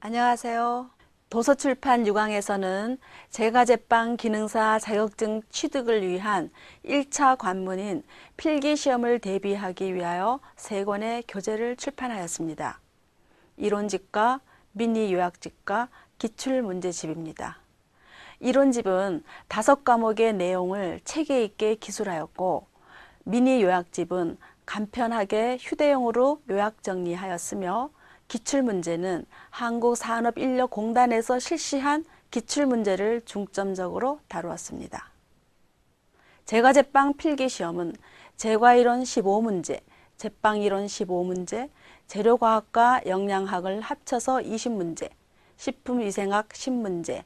안녕하세요. 도서출판 유광에서는 제과제빵 기능사 자격증 취득을 위한 1차 관문인 필기시험을 대비하기 위하여 3권의 교재를 출판하였습니다. 이론집과 미니요약집과 기출문제집입니다. 이론집은 5과목의 내용을 체계 있게 기술하였고, 미니요약집은 간편하게 휴대용으로 요약 정리하였으며, 기출문제는 한국산업인력공단에서 실시한 기출문제를 중점적으로 다루었습니다. 제과제빵 필기시험은 제과이론 15문제, 제빵이론 15문제, 재료과학과 영양학을 합쳐서 20문제, 식품위생학 10문제,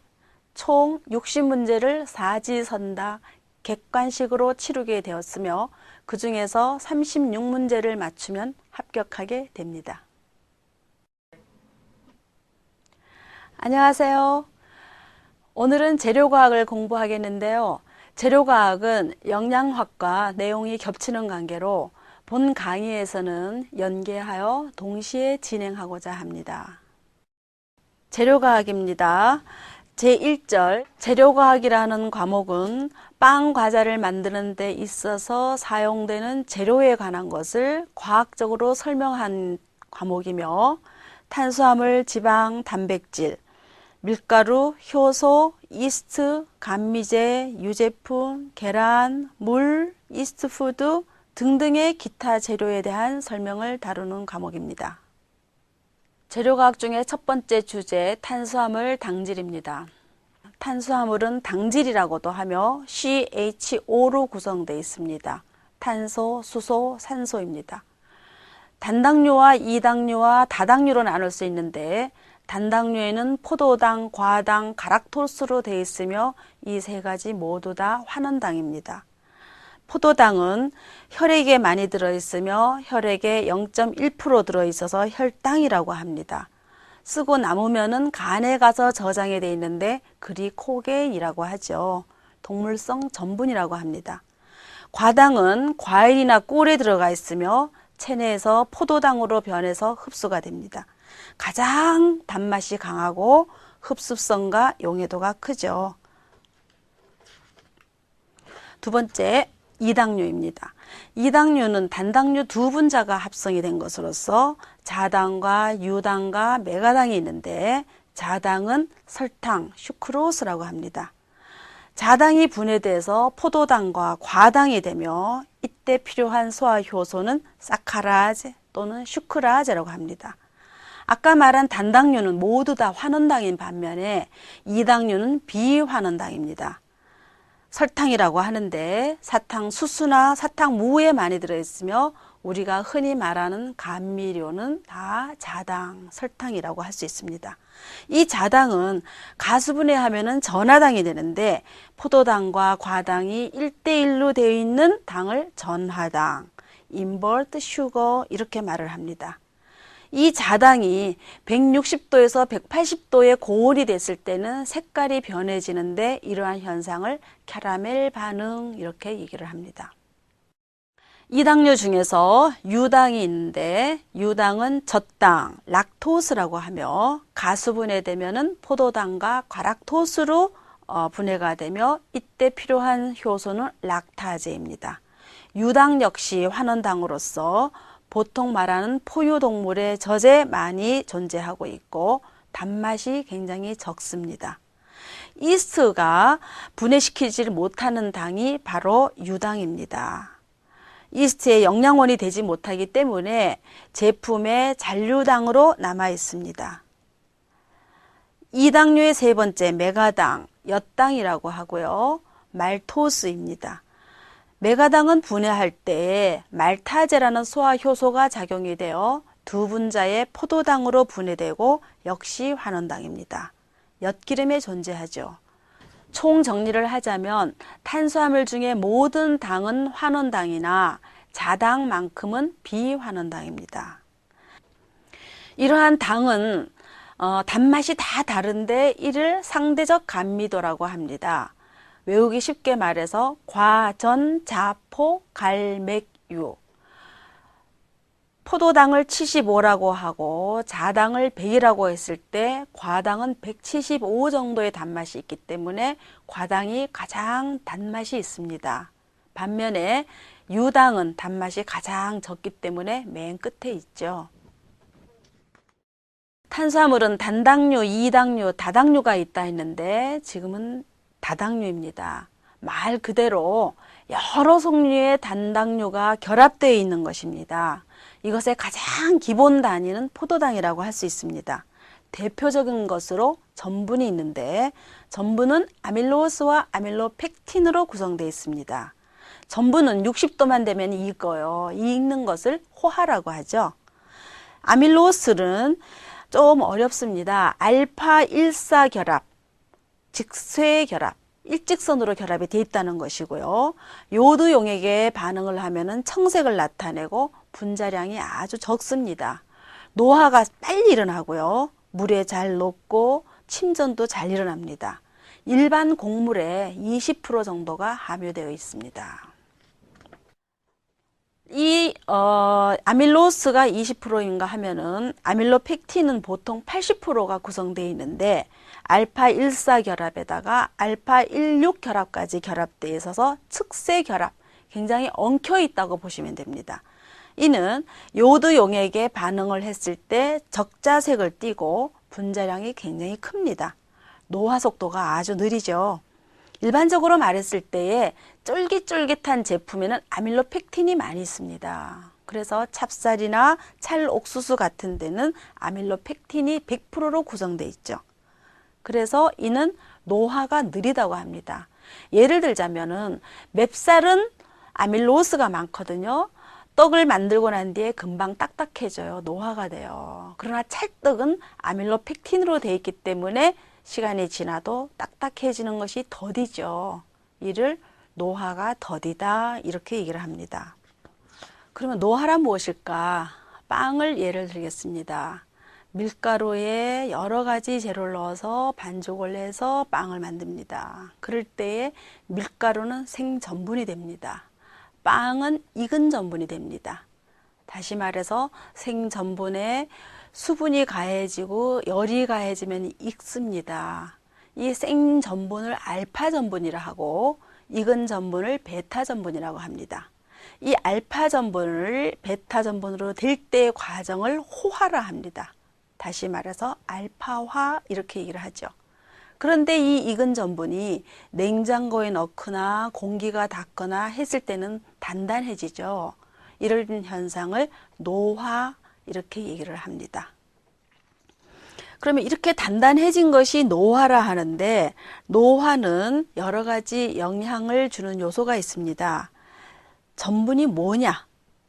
총 60문제를 사지선다 객관식으로 치르게 되었으며 그 중에서 36문제를 맞추면 합격하게 됩니다. 안녕하세요. 오늘은 재료과학을 공부하겠는데요. 재료과학은 영양학과 내용이 겹치는 관계로 본 강의에서는 연계하여 동시에 진행하고자 합니다. 재료과학입니다. 제1절 재료과학이라는 과목은 빵, 과자를 만드는 데 있어서 사용되는 재료에 관한 것을 과학적으로 설명한 과목이며 탄수화물, 지방, 단백질, 밀가루, 효소, 이스트, 감미제, 유제품, 계란, 물, 이스트푸드 등등의 기타 재료에 대한 설명을 다루는 과목입니다. 재료과학 중에 첫 번째 주제, 탄수화물, 당질입니다. 탄수화물은 당질이라고도 하며 CHO로 구성되어 있습니다. 탄소, 수소, 산소입니다. 단당류와 이당류와 다당류로 나눌 수 있는데, 단당류에는 포도당, 과당, 갈락토스로 되어 있으며 이 3가지 모두 다 환원당입니다. 포도당은 혈액에 많이 들어있으며 혈액에 0.1% 들어있어서 혈당이라고 합니다. 쓰고 남으면은 간에 가서 저장이 되어 있는데 그리코겐이라고 하죠. 동물성 전분이라고 합니다. 과당은 과일이나 꿀에 들어가 있으며 체내에서 포도당으로 변해서 흡수가 됩니다. 가장 단맛이 강하고 흡수성과 용해도가 크죠. 두 번째, 이당류입니다. 이당류는 단당류 2분자가 합성이 된 것으로서 자당과 유당과 메가당이 있는데, 자당은 설탕, 슈크로스라고 합니다. 자당이 분해돼서 포도당과 과당이 되며 이때 필요한 소화 효소는 사카라제 또는 슈크라제라고 합니다. 아까 말한 단당류는 모두 다 환원당인 반면에 이당류는 비환원당입니다. 설탕이라고 하는데 사탕수수나 사탕무에 많이 들어있으며 우리가 흔히 말하는 감미료는 다 자당, 설탕이라고 할 수 있습니다. 이 자당은 가수분해하면 전하당이 되는데 포도당과 과당이 1대1로 되어 있는 당을 전하당, 인버트 슈거 이렇게 말을 합니다. 이 자당이 160도에서 180도의 고온이 됐을 때는 색깔이 변해지는데 이러한 현상을 캐러멜 반응 이렇게 얘기를 합니다. 이당류 중에서 유당이 있는데 유당은 젖당, 락토스라고 하며 가수분해되면 포도당과 과락토스로 분해가 되며 이때 필요한 효소는 락타제입니다. 유당 역시 환원당으로서 보통 말하는 포유동물의 젖에 많이 존재하고 있고 단맛이 굉장히 적습니다. 이스트가 분해시키지 못하는 당이 바로 유당입니다. 이스트의 영양원이 되지 못하기 때문에 제품의 잔류당으로 남아 있습니다. 이당류의 3번째 메가당, 엿당이라고 하고요. 말토스입니다. 메가당은 분해할 때 말타제라는 소화 효소가 작용이 되어 2분자의 포도당으로 분해되고 역시 환원당입니다. 엿기름에 존재하죠. 총 정리를 하자면 탄수화물 중에 모든 당은 환원당이나 자당만큼은 비환원당입니다. 이러한 당은 단맛이 다 다른데 이를 상대적 감미도라고 합니다. 외우기 쉽게 말해서 과, 전, 자, 포, 갈, 맥, 유. 포도당을 75라고 하고 자당을 100이라고 했을 때 과당은 175 정도의 단맛이 있기 때문에 과당이 가장 단맛이 있습니다. 반면에 유당은 단맛이 가장 적기 때문에 맨 끝에 있죠. 탄수화물은 단당류, 이당류, 다당류가 있다 했는데 지금은 다당류입니다. 말 그대로 여러 종류의 단당류가 결합되어 있는 것입니다. 이것의 가장 기본 단위는 포도당이라고 할 수 있습니다. 대표적인 것으로 전분이 있는데 전분은 아밀로스와 아밀로펙틴으로 구성되어 있습니다. 전분은 60도만 되면 익어요. 이 익는 것을 호화라고 하죠. 아밀로스는 좀 어렵습니다. 알파 1사 결합, 직쇄 결합, 일직선으로 결합이 되어 있다는 것이고요. 요오드 용액에 반응을 하면은 청색을 나타내고 분자량이 아주 적습니다. 노화가 빨리 일어나고요. 물에 잘 녹고 침전도 잘 일어납니다. 일반 곡물에 20% 정도가 함유되어 있습니다. 이 아밀로스가 20%인가 하면은 아밀로펙틴은 보통 80%가 구성되어 있는데 알파 1사 결합에다가 알파 16 결합까지 결합되어 있어서 측세 결합, 굉장히 엉켜 있다고 보시면 됩니다. 이는 요오드 용액에 반응을 했을 때 적자색을 띠고 분자량이 굉장히 큽니다. 노화 속도가 아주 느리죠. 일반적으로 말했을 때에 쫄깃쫄깃한 제품에는 아밀로펙틴이 많이 있습니다. 그래서 찹쌀이나 찰옥수수 같은 데는 아밀로펙틴이 100%로 구성되어 있죠. 그래서 이는 노화가 느리다고 합니다. 예를 들자면은 맵쌀은 아밀로스가 많거든요. 떡을 만들고 난 뒤에 금방 딱딱해져요. 노화가 돼요. 그러나 찰떡은 아밀로펙틴으로 되어 있기 때문에 시간이 지나도 딱딱해지는 것이 더디죠. 이를 노화가 더디다 이렇게 얘기를 합니다. 그러면 노화란 무엇일까? 빵을 예를 들겠습니다. 밀가루에 여러 가지 재료를 넣어서 반죽을 해서 빵을 만듭니다. 그럴 때에 밀가루는 생전분이 됩니다. 빵은 익은 전분이 됩니다. 다시 말해서 생전분에 수분이 가해지고 열이 가해지면 익습니다. 이 생전분을 알파 전분이라 하고 익은 전분을 베타 전분이라고 합니다. 이 알파 전분을 베타 전분으로 될 때의 과정을 호화라 합니다. 다시 말해서 알파화 이렇게 얘기를 하죠. 그런데 이 익은 전분이 냉장고에 넣거나 공기가 닿거나 했을 때는 단단해지죠. 이런 현상을 노화 이렇게 얘기를 합니다. 그러면 이렇게 단단해진 것이 노화라 하는데 노화는 여러 가지 영향을 주는 요소가 있습니다. 전분이 뭐냐?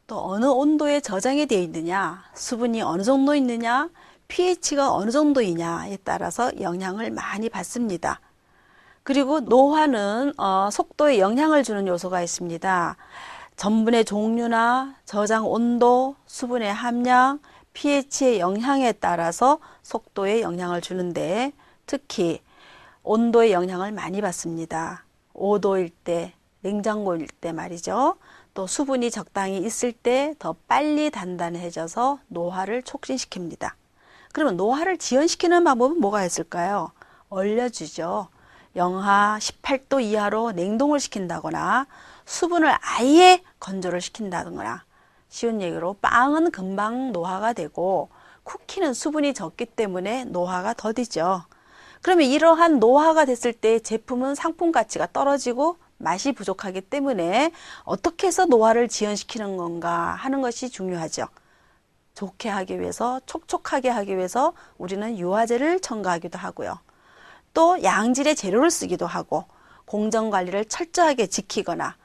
또 어느 온도에 저장이 되어 있느냐? 수분이 어느 정도 있느냐? pH가 어느 정도이냐에 따라서 영향을 많이 받습니다. 그리고 노화는 속도에 영향을 주는 요소가 있습니다. 전분의 종류나 저장 온도, 수분의 함량, pH의 영향에 따라서 속도에 영향을 주는데 특히 온도의 영향을 많이 받습니다. 5도일 때, 냉장고일 때 말이죠. 또 수분이 적당히 있을 때 더 빨리 단단해져서 노화를 촉진시킵니다. 그러면 노화를 지연시키는 방법은 뭐가 있을까요? 얼려주죠. 영하 18도 이하로 냉동을 시킨다거나 수분을 아예 건조를 시킨다거나 쉬운 얘기로 빵은 금방 노화가 되고 쿠키는 수분이 적기 때문에 노화가 더디죠. 그러면 이러한 노화가 됐을 때 제품은 상품 가치가 떨어지고 맛이 부족하기 때문에 어떻게 해서 노화를 지연시키는 건가 하는 것이 중요하죠. 좋게 하기 위해서, 촉촉하게 하기 위해서 우리는 유화제를 첨가하기도 하고요. 또 양질의 재료를 쓰기도 하고 공정관리를 철저하게 지키거나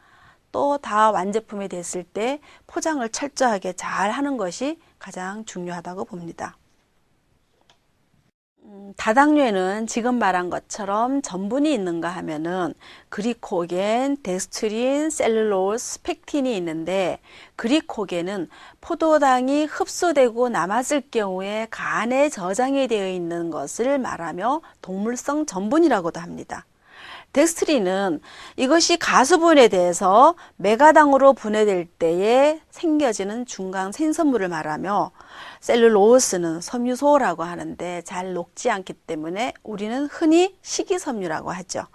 또 다 완제품이 됐을 때 포장을 철저하게 잘 하는 것이 가장 중요하다고 봅니다. 다당류에는 지금 말한 것처럼 전분이 있는가 하면은 그리코겐, 덱스트린, 셀룰로스, 펙틴이 있는데 그리코겐은 포도당이 흡수되고 남았을 경우에 간에 저장이 되어 있는 것을 말하며 동물성 전분이라고도 합니다. 덱스트린은 이것이 가수분해 돼서 메가당으로 분해될 때에 생겨지는 중간 생선물을 말하며, 셀룰로스는 섬유소라고 하는데 잘 녹지 않기 때문에 우리는 흔히 식이섬유라고 하죠.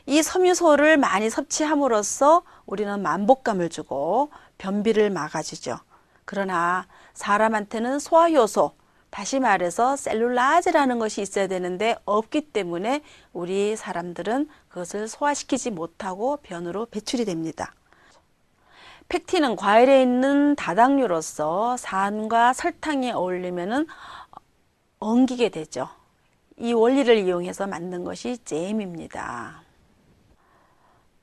이 섬유소를 많이 섭취함으로써 우리는 만복감을 주고 변비를 막아주죠. 그러나 사람한테는 소화효소, 다시 말해서 셀룰라제라는 것이 있어야 되는데 없기 때문에 우리 사람들은 그것을 소화시키지 못하고 변으로 배출이 됩니다. 펙틴은 과일에 있는 다당류로서 산과 설탕이 어울리면 엉기게 되죠. 이 원리를 이용해서 만든 것이 잼입니다.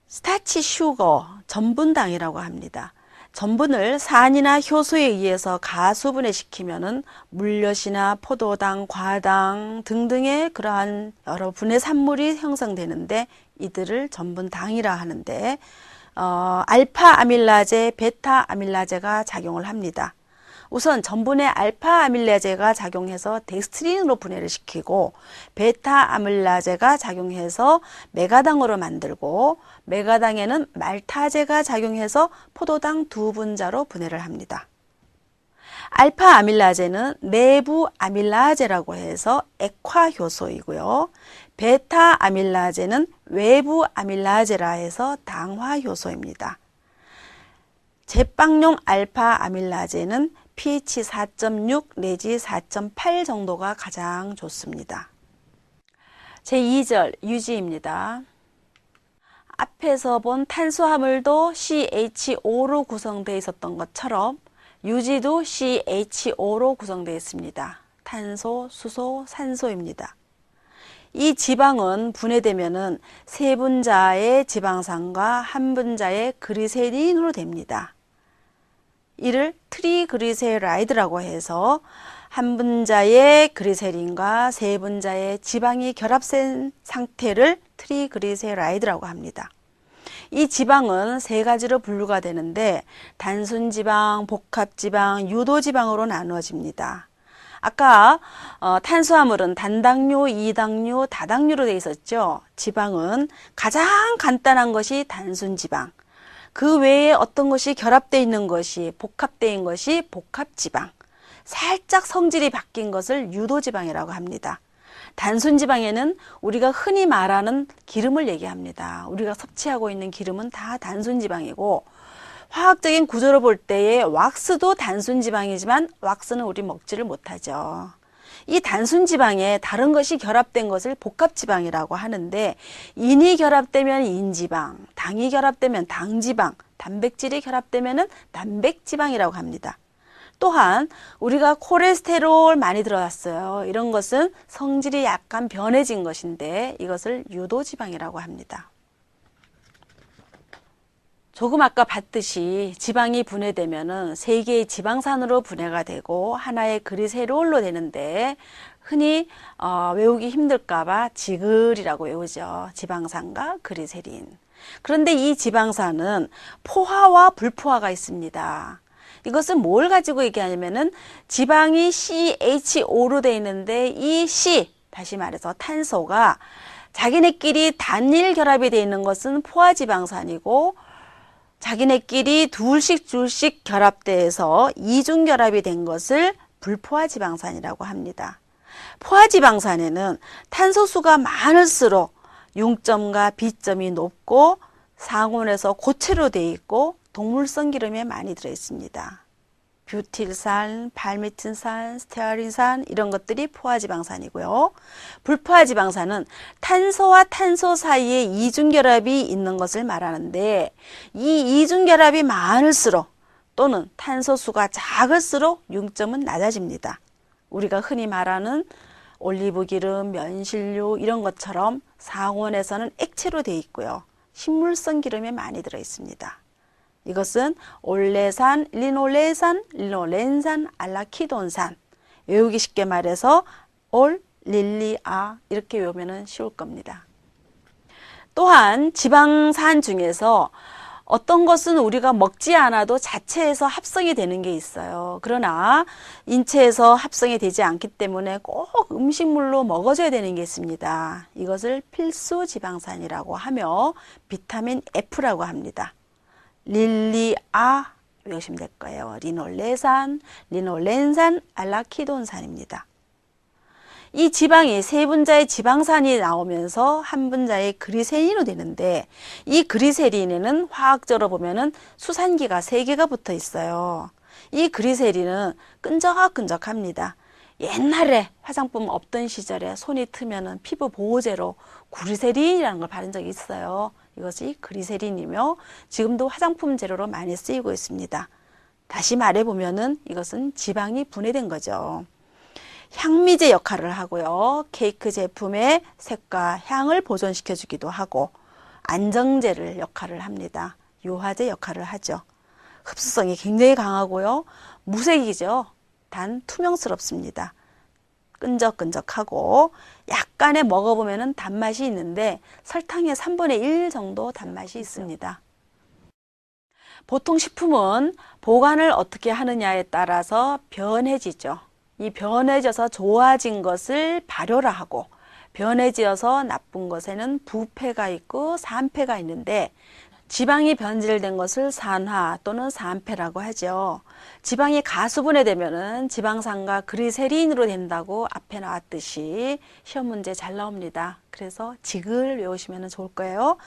스타치 슈거, 전분당이라고 합니다. 전분을 산이나 효소에 의해서 가수분해시키면은 물엿이나 포도당, 과당 등등의 그러한 여러 분해 산물이 형성되는데 이들을 전분당이라 하는데 알파 아밀라제, 베타 아밀라제가 작용을 합니다. 우선 전분의 알파 아밀라제가 작용해서 덱스트린으로 분해를 시키고 베타 아밀라제가 작용해서 메가당으로 만들고 메가당에는 말타제가 작용해서 포도당 두 분자로 분해를 합니다. 알파 아밀라제는 내부 아밀라제라고 해서 액화 효소이고요. 베타 아밀라제는 외부 아밀라제라 해서 당화 효소입니다. 제빵용 알파 아밀라제는 pH 4.6 내지 4.8 정도가 가장 좋습니다. 제2절 유지입니다. 앞에서 본 탄수화물도 CHO로 구성되어 있었던 것처럼 유지도 CHO로 구성되어 있습니다. 탄소, 수소, 산소입니다. 이 지방은 분해되면은 세 분자의 지방산과 한 분자의 그리세린으로 됩니다. 이를 트리그리세라이드라고 해서 한 분자의 그리세린과 세 분자의 지방이 결합된 상태를 트리그리세라이드라고 합니다. 이 지방은 세 가지로 분류가 되는데 단순지방, 복합지방, 유도지방으로 나누어집니다. 아까 탄수화물은 단당류, 이당류, 다당류로 되어 있었죠. 지방은 가장 간단한 것이 단순지방, 그 외에 어떤 것이 결합되어 있는 것이 복합되어 있는 것이 복합지방, 살짝 성질이 바뀐 것을 유도지방이라고 합니다. 단순지방에는 우리가 흔히 말하는 기름을 얘기합니다. 우리가 섭취하고 있는 기름은 다 단순지방이고 화학적인 구조로 볼 때에 왁스도 단순지방이지만 왁스는 우리 먹지를 못하죠. 이 단순지방에 다른 것이 결합된 것을 복합지방이라고 하는데 인이 결합되면 인지방, 당이 결합되면 당지방, 단백질이 결합되면 단백지방이라고 합니다. 또한 우리가 콜레스테롤 많이 들어왔어요. 이런 것은 성질이 약간 변해진 것인데 이것을 유도지방이라고 합니다. 조금 아까 봤듯이 지방이 분해되면은 세 개의 지방산으로 분해가 되고 하나의 그리세롤로 되는데 흔히 외우기 힘들까봐 지글이라고 외우죠. 지방산과 그리세린. 그런데 이 지방산은 포화와 불포화가 있습니다. 이것은 뭘 가지고 얘기하냐면은 지방이 CHO로 되어 있는데 이 C, 다시 말해서 탄소가 자기네끼리 단일 결합이 되어 있는 것은 포화지방산이고 자기네끼리 둘씩 결합돼서 이중 결합이 된 것을 불포화지방산이라고 합니다. 포화지방산에는 탄소수가 많을수록 융점과 비점이 높고 상온에서 고체로 되어 있고 동물성 기름에 많이 들어 있습니다. 뷰틸산, 발미틴산, 스테아린산 이런 것들이 포화지방산이고요. 불포화지방산은 탄소와 탄소 사이에 이중결합이 있는 것을 말하는데 이 이중결합이 많을수록 또는 탄소수가 작을수록 융점은 낮아집니다. 우리가 흔히 말하는 올리브기름, 면실류 이런 것처럼 상온에서는 액체로 되어 있고요. 식물성 기름에 많이 들어 있습니다. 이것은 올레산, 리놀레산, 리노렌산, 알라키돈산. 외우기 쉽게 말해서 올, 릴리, 아 이렇게 외우면 쉬울 겁니다. 또한 지방산 중에서 어떤 것은 우리가 먹지 않아도 자체에서 합성이 되는 게 있어요. 그러나 인체에서 합성이 되지 않기 때문에 꼭 음식물로 먹어줘야 되는 게 있습니다. 이것을 필수 지방산이라고 하며 비타민 F라고 합니다. 릴리아 외우시면 될 거예요. 리놀레산, 리놀렌산, 알라키돈산입니다. 이 지방이 세 분자의 지방산이 나오면서 한 분자의 그리세린으로 되는데, 이 그리세린에는 화학적으로 보면은 수산기가 3개가 붙어 있어요. 이 그리세린은 끈적끈적합니다. 옛날에 화장품 없던 시절에 손이 트면은 피부 보호제로 그리세린이라는 걸 바른 적이 있어요. 이것이 그리세린이며 지금도 화장품 재료로 많이 쓰이고 있습니다. 다시 말해보면은 이것은 지방이 분해된 거죠. 향미제 역할을 하고요. 케이크 제품의 색과 향을 보존시켜 주기도 하고, 안정제를 역할을 합니다. 유화제 역할을 하죠. 흡수성이 굉장히 강하고요. 무색이죠. 단 투명스럽습니다. 끈적끈적하고 약간의 먹어보면 단맛이 있는데 설탕의 3분의 1 정도 단맛이 있습니다. 보통 식품은 보관을 어떻게 하느냐에 따라서 변해지죠. 이 변해져서 좋아진 것을 발효를 하고, 변해지어서 나쁜 것에는 부패가 있고 산패가 있는데, 지방이 변질된 것을 산화 또는 산패라고 하죠. 지방이 가수분해되면은 지방산과 그리세린으로 된다고 앞에 나왔듯이 시험 문제 잘 나옵니다. 그래서 직을 외우시면 좋을 거예요.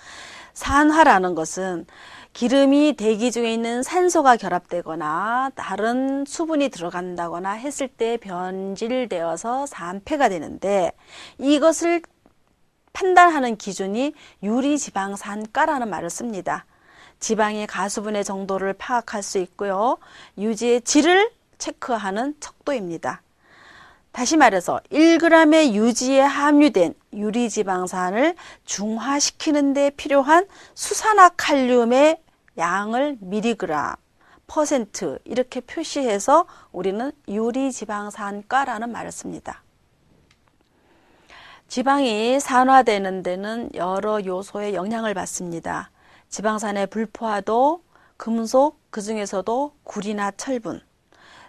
산화라는 것은 기름이 대기 중에 있는 산소가 결합되거나 다른 수분이 들어간다거나 했을 때 변질되어서 산패가 되는데, 이것을 판단하는 기준이 유리지방산가라는 말을 씁니다. 지방의 가수분해 정도를 파악할 수 있고요. 유지의 질을 체크하는 척도입니다. 다시 말해서 1g의 유지에 함유된 유리지방산을 중화시키는 데 필요한 수산화칼륨의 양을 미리그램, 퍼센트 이렇게 표시해서 우리는 유리지방산가라는 말을 씁니다. 지방이 산화되는 데는 여러 요소의 영향을 받습니다. 지방산의 불포화도, 금속, 그 중에서도 구리나 철분,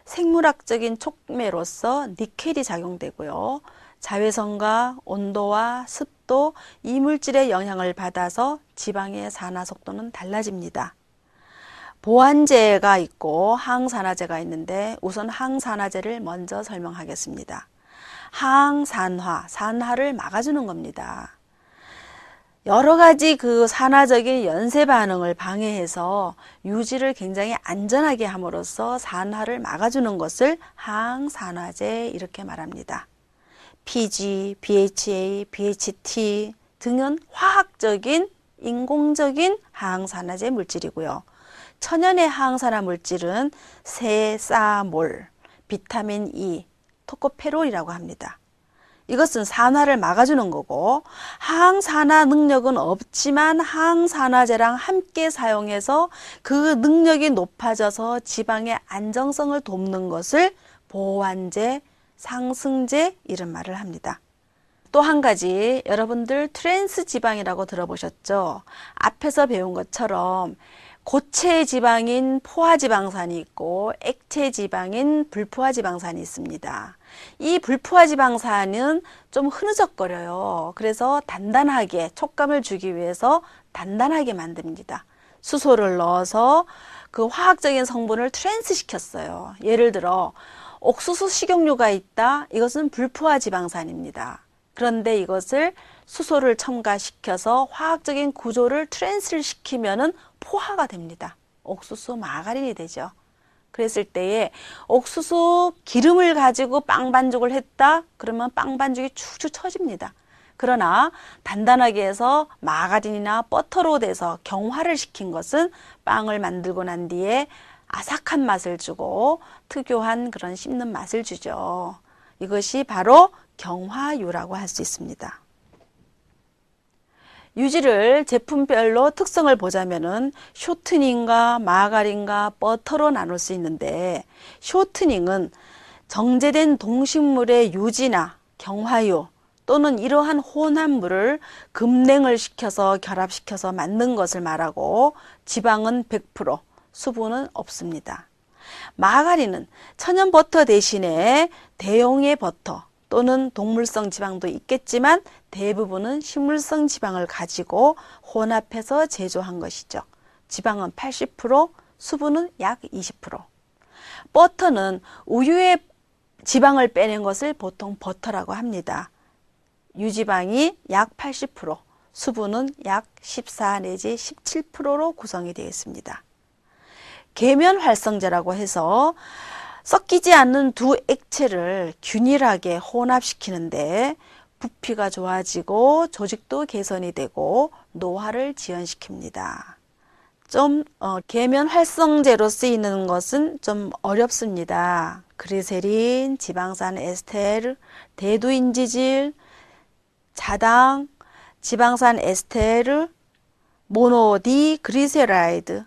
생물학적인 촉매로서 니켈이 작용되고요. 자외선과 온도와 습도, 이물질의 영향을 받아서 지방의 산화 속도는 달라집니다. 보완제가 있고 항산화제가 있는데 우선 항산화제를 먼저 설명하겠습니다. 항산화, 산화를 막아주는 겁니다. 여러 가지 그 산화적인 연쇄 반응을 방해해서 유지를 굉장히 안전하게 함으로써 산화를 막아주는 것을 항산화제 이렇게 말합니다. PG, BHA, BHT 등은 화학적인 인공적인 항산화제 물질이고요. 천연의 항산화 물질은 세사몰, 비타민 E, 토코페롤이라고 합니다. 이것은 산화를 막아주는 거고, 항산화 능력은 없지만 항산화제랑 함께 사용해서 그 능력이 높아져서 지방의 안정성을 돕는 것을 보완제, 상승제 이런 말을 합니다. 또 한 가지, 여러분들 트랜스 지방이라고 들어보셨죠? 앞에서 배운 것처럼 고체 지방인 포화지방산이 있고 액체 지방인 불포화지방산이 있습니다. 이 불포화지방산은 좀 흐느적거려요. 그래서 단단하게 촉감을 주기 위해서 단단하게 만듭니다. 수소를 넣어서 그 화학적인 성분을 트랜스 시켰어요. 예를 들어 옥수수 식용유가 있다. 이것은 불포화지방산입니다. 그런데 이것을 수소를 첨가시켜서 화학적인 구조를 트랜스를 시키면은 포화가 됩니다. 옥수수 마가린이 되죠. 그랬을 때에 옥수수 기름을 가지고 빵 반죽을 했다? 그러면 빵 반죽이 축축 처집니다. 그러나 단단하게 해서 마가린이나 버터로 돼서 경화를 시킨 것은 빵을 만들고 난 뒤에 아삭한 맛을 주고 특유한 그런 씹는 맛을 주죠. 이것이 바로 경화유라고 할 수 있습니다. 유지를 제품별로 특성을 보자면은 쇼트닝과 마가린과 버터로 나눌 수 있는데, 쇼트닝은 정제된 동식물의 유지나 경화유 또는 이러한 혼합물을 급냉을 시켜서 결합시켜서 만든 것을 말하고, 지방은 100%, 수분은 없습니다. 마가린은 천연 버터 대신에 대용의 버터 또는 동물성 지방도 있겠지만 대부분은 식물성 지방을 가지고 혼합해서 제조한 것이죠. 지방은 80%, 수분은 약 20%. 버터는 우유의 지방을 빼낸 것을 보통 버터라고 합니다. 유지방이 약 80%, 수분은 약 14 내지 17%로 구성이 되어 있습니다. 계면 활성제라고 해서 섞이지 않는 두 액체를 균일하게 혼합시키는데 부피가 좋아지고 조직도 개선이 되고 노화를 지연시킵니다. 계면 활성제로 쓰이는 것은 좀 어렵습니다. 그리세린, 지방산 에스테르, 대두인지질, 자당, 지방산 에스테르, 모노디 그리세라이드,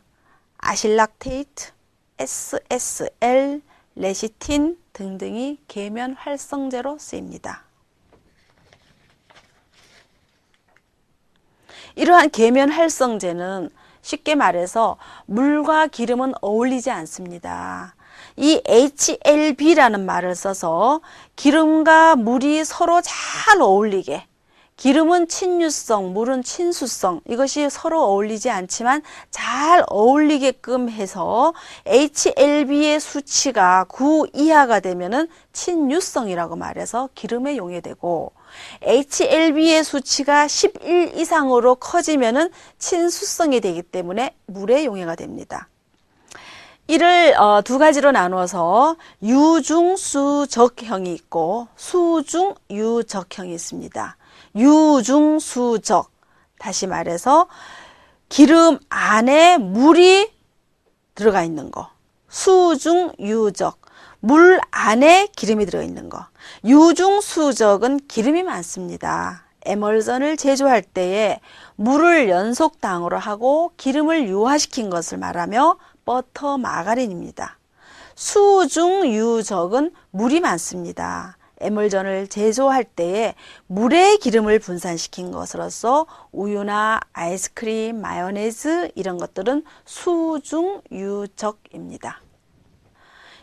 아실락테이트, SSL, 레시틴 등등이 계면 활성제로 쓰입니다. 이러한 계면 활성제는 쉽게 말해서 물과 기름은 어울리지 않습니다. 이 HLB라는 말을 써서 기름과 물이 서로 잘 어울리게, 기름은 친유성, 물은 친수성, 이것이 서로 어울리지 않지만 잘 어울리게끔 해서 HLB의 수치가 9 이하가 되면은 친유성이라고 말해서 기름에 용해되고, HLB의 수치가 11 이상으로 커지면은 친수성이 되기 때문에 물에 용해가 됩니다. 이를 두 가지로 나누어서 유중수적형이 있고 수중유적형이 있습니다. 유중수적, 다시 말해서 기름 안에 물이 들어가 있는 거. 수중유적, 물 안에 기름이 들어있는 거. 유중수적은 기름이 많습니다. 에멀전을 제조할 때에 물을 연속당으로 하고 기름을 유화시킨 것을 말하며 버터 마가린입니다. 수중유적은 물이 많습니다. 에멀전을 제조할 때에 물의 기름을 분산시킨 것으로서 우유나 아이스크림, 마요네즈 이런 것들은 수중유적입니다.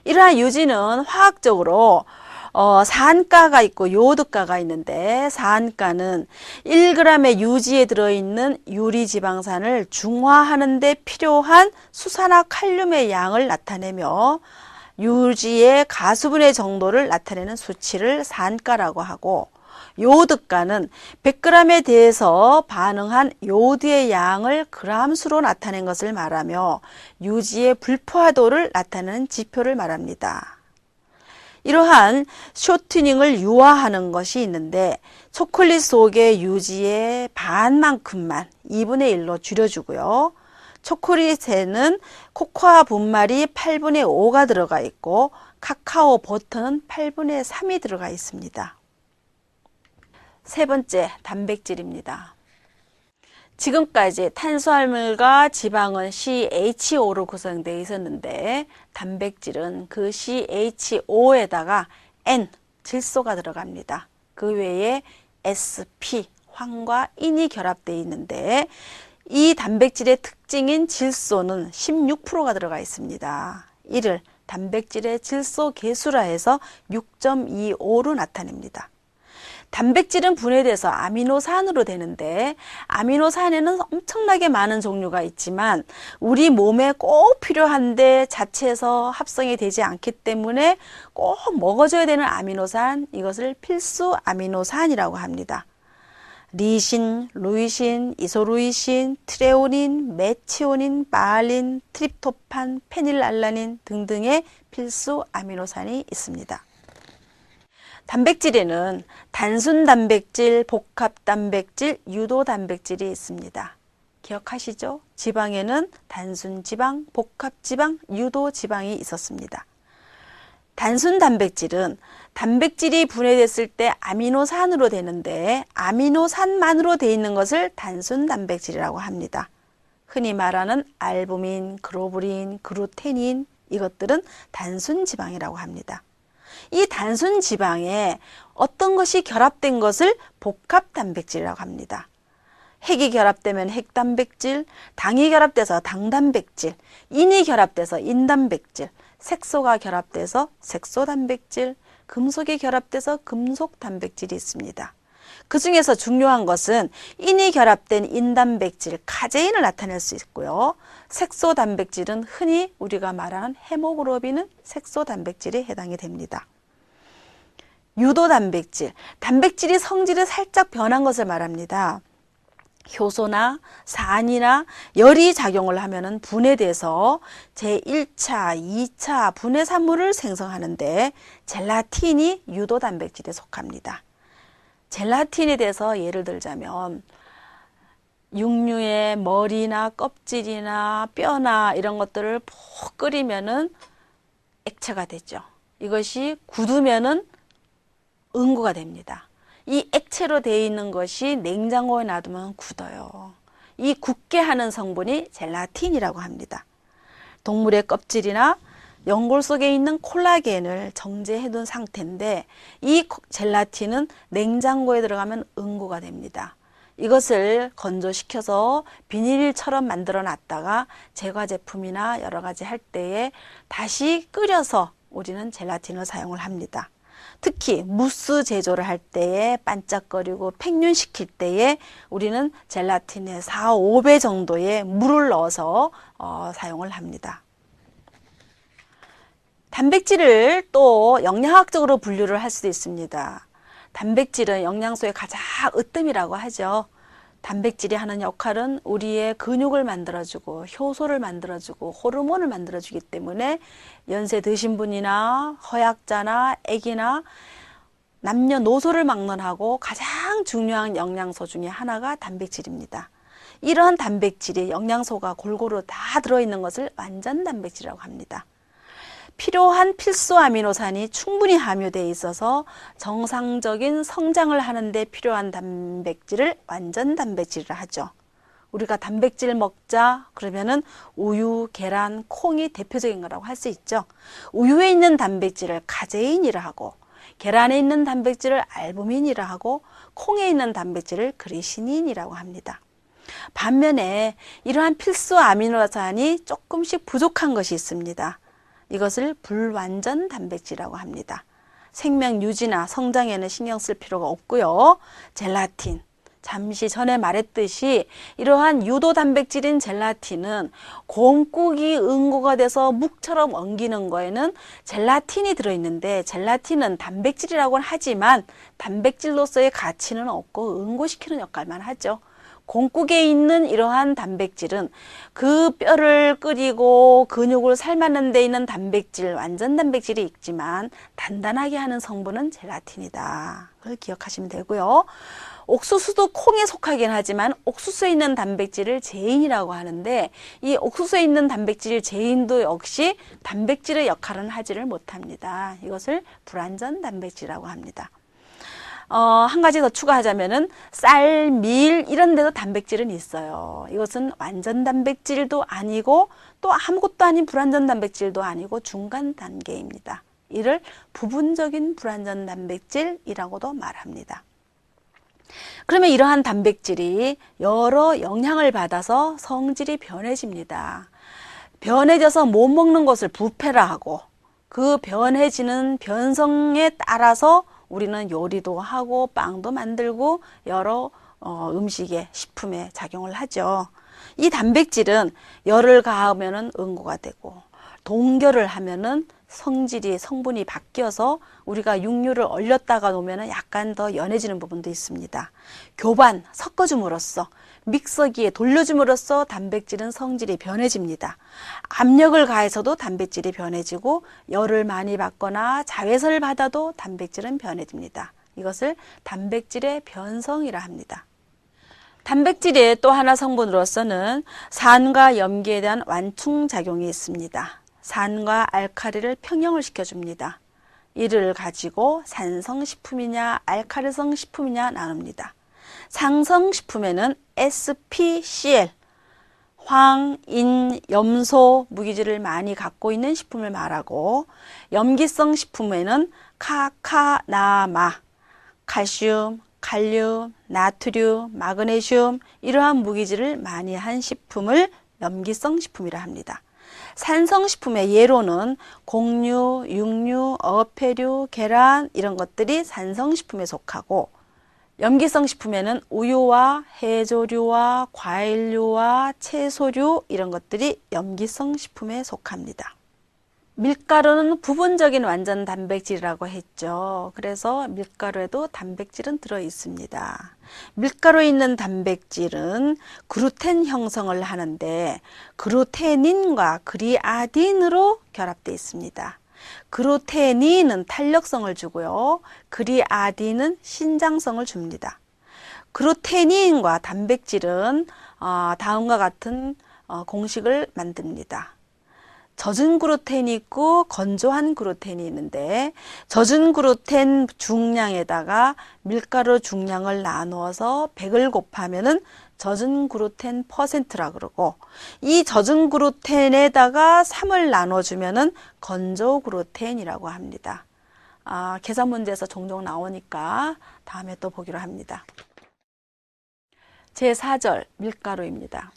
이러한 유지는 화학적으로 산가가 있고 요드가가 있는데, 산가는 1g의 유지에 들어있는 유리지방산을 중화하는 데 필요한 수산화 칼륨의 양을 나타내며 유지의 가수분해 정도를 나타내는 수치를 산가라고 하고, 요드가는 100g에 대해서 반응한 요드의 양을 g수로 나타낸 것을 말하며 유지의 불포화도를 나타내는 지표를 말합니다. 이러한 쇼트닝을 유화하는 것이 있는데, 초콜릿 속의 유지의 반만큼만 2분의 1로 줄여주고요. 초콜릿에는 코코아 분말이 8분의 5가 들어가 있고 카카오 버터는 8분의 3이 들어가 있습니다. 세 번째, 단백질입니다. 지금까지 탄수화물과 지방은 CHO로 구성되어 있었는데, 단백질은 그 CHO에다가 N, 질소가 들어갑니다. 그 외에 SP, 황과 인이 결합되어 있는데, 이 단백질의 특징인 질소는 16%가 들어가 있습니다. 이를 단백질의 질소 계수라 해서 6.25로 나타냅니다. 단백질은 분해돼서 아미노산으로 되는데, 아미노산에는 엄청나게 많은 종류가 있지만 우리 몸에 꼭 필요한데 자체에서 합성이 되지 않기 때문에 꼭 먹어줘야 되는 아미노산, 이것을 필수 아미노산이라고 합니다. 리신, 루이신, 이소루이신, 트레오닌, 메치오닌, 바알린, 트립토판, 페닐알라닌 등등의 필수 아미노산이 있습니다. 단백질에는 단순 단백질, 복합 단백질, 유도 단백질이 있습니다. 기억하시죠? 지방에는 단순 지방, 복합 지방, 유도 지방이 있었습니다. 단순 단백질은 단백질이 분해됐을 때 아미노산으로 되는데, 아미노산만으로 되어 있는 것을 단순 단백질이라고 합니다. 흔히 말하는 알부민, 글로불린, 그루테닌, 이것들은 단순 지방이라고 합니다. 이 단순 지방에 어떤 것이 결합된 것을 복합 단백질이라고 합니다. 핵이 결합되면 핵단백질, 당이 결합돼서 당단백질, 인이 결합돼서 인단백질, 색소가 결합돼서 색소단백질, 금속이 결합돼서 금속단백질이 있습니다. 그 중에서 중요한 것은 인이 결합된 인단백질, 카제인을 나타낼 수 있고요. 색소단백질은 흔히 우리가 말하는 헤모글로빈은 색소단백질에 해당이 됩니다. 유도단백질, 단백질이 성질이 살짝 변한 것을 말합니다. 효소나 산이나 열이 작용을 하면 분해돼서 제1차, 2차 분해 산물을 생성하는데 젤라틴이 유도단백질에 속합니다. 젤라틴에 대해서 예를 들자면 육류의 머리나 껍질이나 뼈나 이런 것들을 푹 끓이면은 액체가 되죠. 이것이 굳으면은 응고가 됩니다. 이 액체로 되어 있는 것이 냉장고에 놔두면 굳어요. 이 굳게 하는 성분이 젤라틴이라고 합니다. 동물의 껍질이나 연골 속에 있는 콜라겐을 정제해 둔 상태인데 이 젤라틴은 냉장고에 들어가면 응고가 됩니다. 이것을 건조시켜서 비닐처럼 만들어 놨다가 제과 제품이나 여러 가지 할 때에 다시 끓여서 우리는 젤라틴을 사용을 합니다. 특히 무스 제조를 할 때에 반짝거리고 팽윤시킬 때에 우리는 젤라틴의 4, 5배 정도의 물을 넣어서 사용을 합니다. 단백질을 또 영양학적으로 분류를 할 수도 있습니다. 단백질은 영양소의 가장 으뜸이라고 하죠. 단백질이 하는 역할은 우리의 근육을 만들어주고 효소를 만들어주고 호르몬을 만들어주기 때문에 연세 드신 분이나 허약자나 아기나 남녀노소를 막론하고 가장 중요한 영양소 중에 하나가 단백질입니다. 이러한 단백질이 영양소가 골고루 다 들어있는 것을 완전 단백질이라고 합니다. 필요한 필수 아미노산이 충분히 함유되어 있어서 정상적인 성장을 하는데 필요한 단백질을 완전 단백질이라 하죠. 우리가 단백질 먹자 그러면은 우유, 계란, 콩이 대표적인 거라고 할 수 있죠. 우유에 있는 단백질을 카제인이라 하고 계란에 있는 단백질을 알부민이라 하고 콩에 있는 단백질을 그리시닌이라고 합니다. 반면에 이러한 필수 아미노산이 조금씩 부족한 것이 있습니다. 이것을 불완전 단백질이라고 합니다. 생명 유지나 성장에는 신경 쓸 필요가 없고요. 젤라틴, 잠시 전에 말했듯이 이러한 유도 단백질인 젤라틴은 곰국이 응고가 돼서 묵처럼 엉기는 거에는 젤라틴이 들어있는데 젤라틴은 단백질이라고는 하지만 단백질로서의 가치는 없고 응고시키는 역할만 하죠. 곰국에 있는 이러한 단백질은 그 뼈를 끓이고 근육을 삶는 데 있는 단백질, 완전 단백질이 있지만 단단하게 하는 성분은 젤라틴이다. 그걸 기억하시면 되고요. 옥수수도 콩에 속하긴 하지만 옥수수에 있는 단백질을 제인이라고 하는데 이 옥수수에 있는 단백질 제인도 역시 단백질의 역할은 하지를 못합니다. 이것을 불완전 단백질이라고 합니다. 한 가지 더 추가하자면은 쌀, 밀 이런 데도 단백질은 있어요. 이것은 완전 단백질도 아니고 또 아무것도 아닌 불완전 단백질도 아니고 중간 단계입니다. 이를 부분적인 불완전 단백질이라고도 말합니다. 그러면 이러한 단백질이 여러 영향을 받아서 성질이 변해집니다. 변해져서 못 먹는 것을 부패라 하고 그 변해지는 변성에 따라서 우리는 요리도 하고 빵도 만들고 여러 음식에 식품에 작용을 하죠. 이 단백질은 열을 가하면은 응고가 되고 동결을 하면은 성분이 바뀌어서 우리가 육류를 얼렸다가 놓으면은 약간 더 연해지는 부분도 있습니다. 교반 섞어줌으로써 믹서기에 돌려줌으로써 단백질은 성질이 변해집니다. 압력을 가해서도 단백질이 변해지고 열을 많이 받거나 자외선을 받아도 단백질은 변해집니다. 이것을 단백질의 변성이라 합니다. 단백질의 또 하나 성분으로서는 산과 염기에 대한 완충작용이 있습니다. 산과 알칼리를 평형을 시켜줍니다. 이를 가지고 산성식품이냐 알칼리성 식품이냐 나눕니다. 상성식품에는 SPCL, 황, 인, 염소, 무기질을 많이 갖고 있는 식품을 말하고, 염기성 식품에는 카, 나, 마, 칼슘, 칼륨, 나트륨, 마그네슘 이러한 무기질을 많이 한 식품을 염기성 식품이라 합니다. 산성식품의 예로는 곡류, 육류, 어패류, 계란 이런 것들이 산성식품에 속하고, 염기성 식품에는 우유와 해조류와 과일류와 채소류 이런 것들이 염기성 식품에 속합니다. 밀가루는 부분적인 완전 단백질이라고 했죠. 그래서 밀가루에도 단백질은 들어 있습니다. 밀가루에 있는 단백질은 글루텐 형성을 하는데 글루테닌과 그리아딘으로 결합되어 있습니다. 글루테닌은 탄력성을 주고요. 그리아딘은 신장성을 줍니다. 글루테닌과 단백질은 다음과 같은 공식을 만듭니다. 젖은 글루텐이 있고 건조한 글루텐이 있는데, 젖은 글루텐 중량에다가 밀가루 중량을 나누어서 100을 곱하면은 젖은 글루텐 퍼센트라 그러고, 이 젖은 글루텐에다가 3을 나눠주면은 건조 글루텐이라고 합니다. 계산 문제에서 종종 나오니까 다음에 또 보기로 합니다. 제4절 밀가루입니다.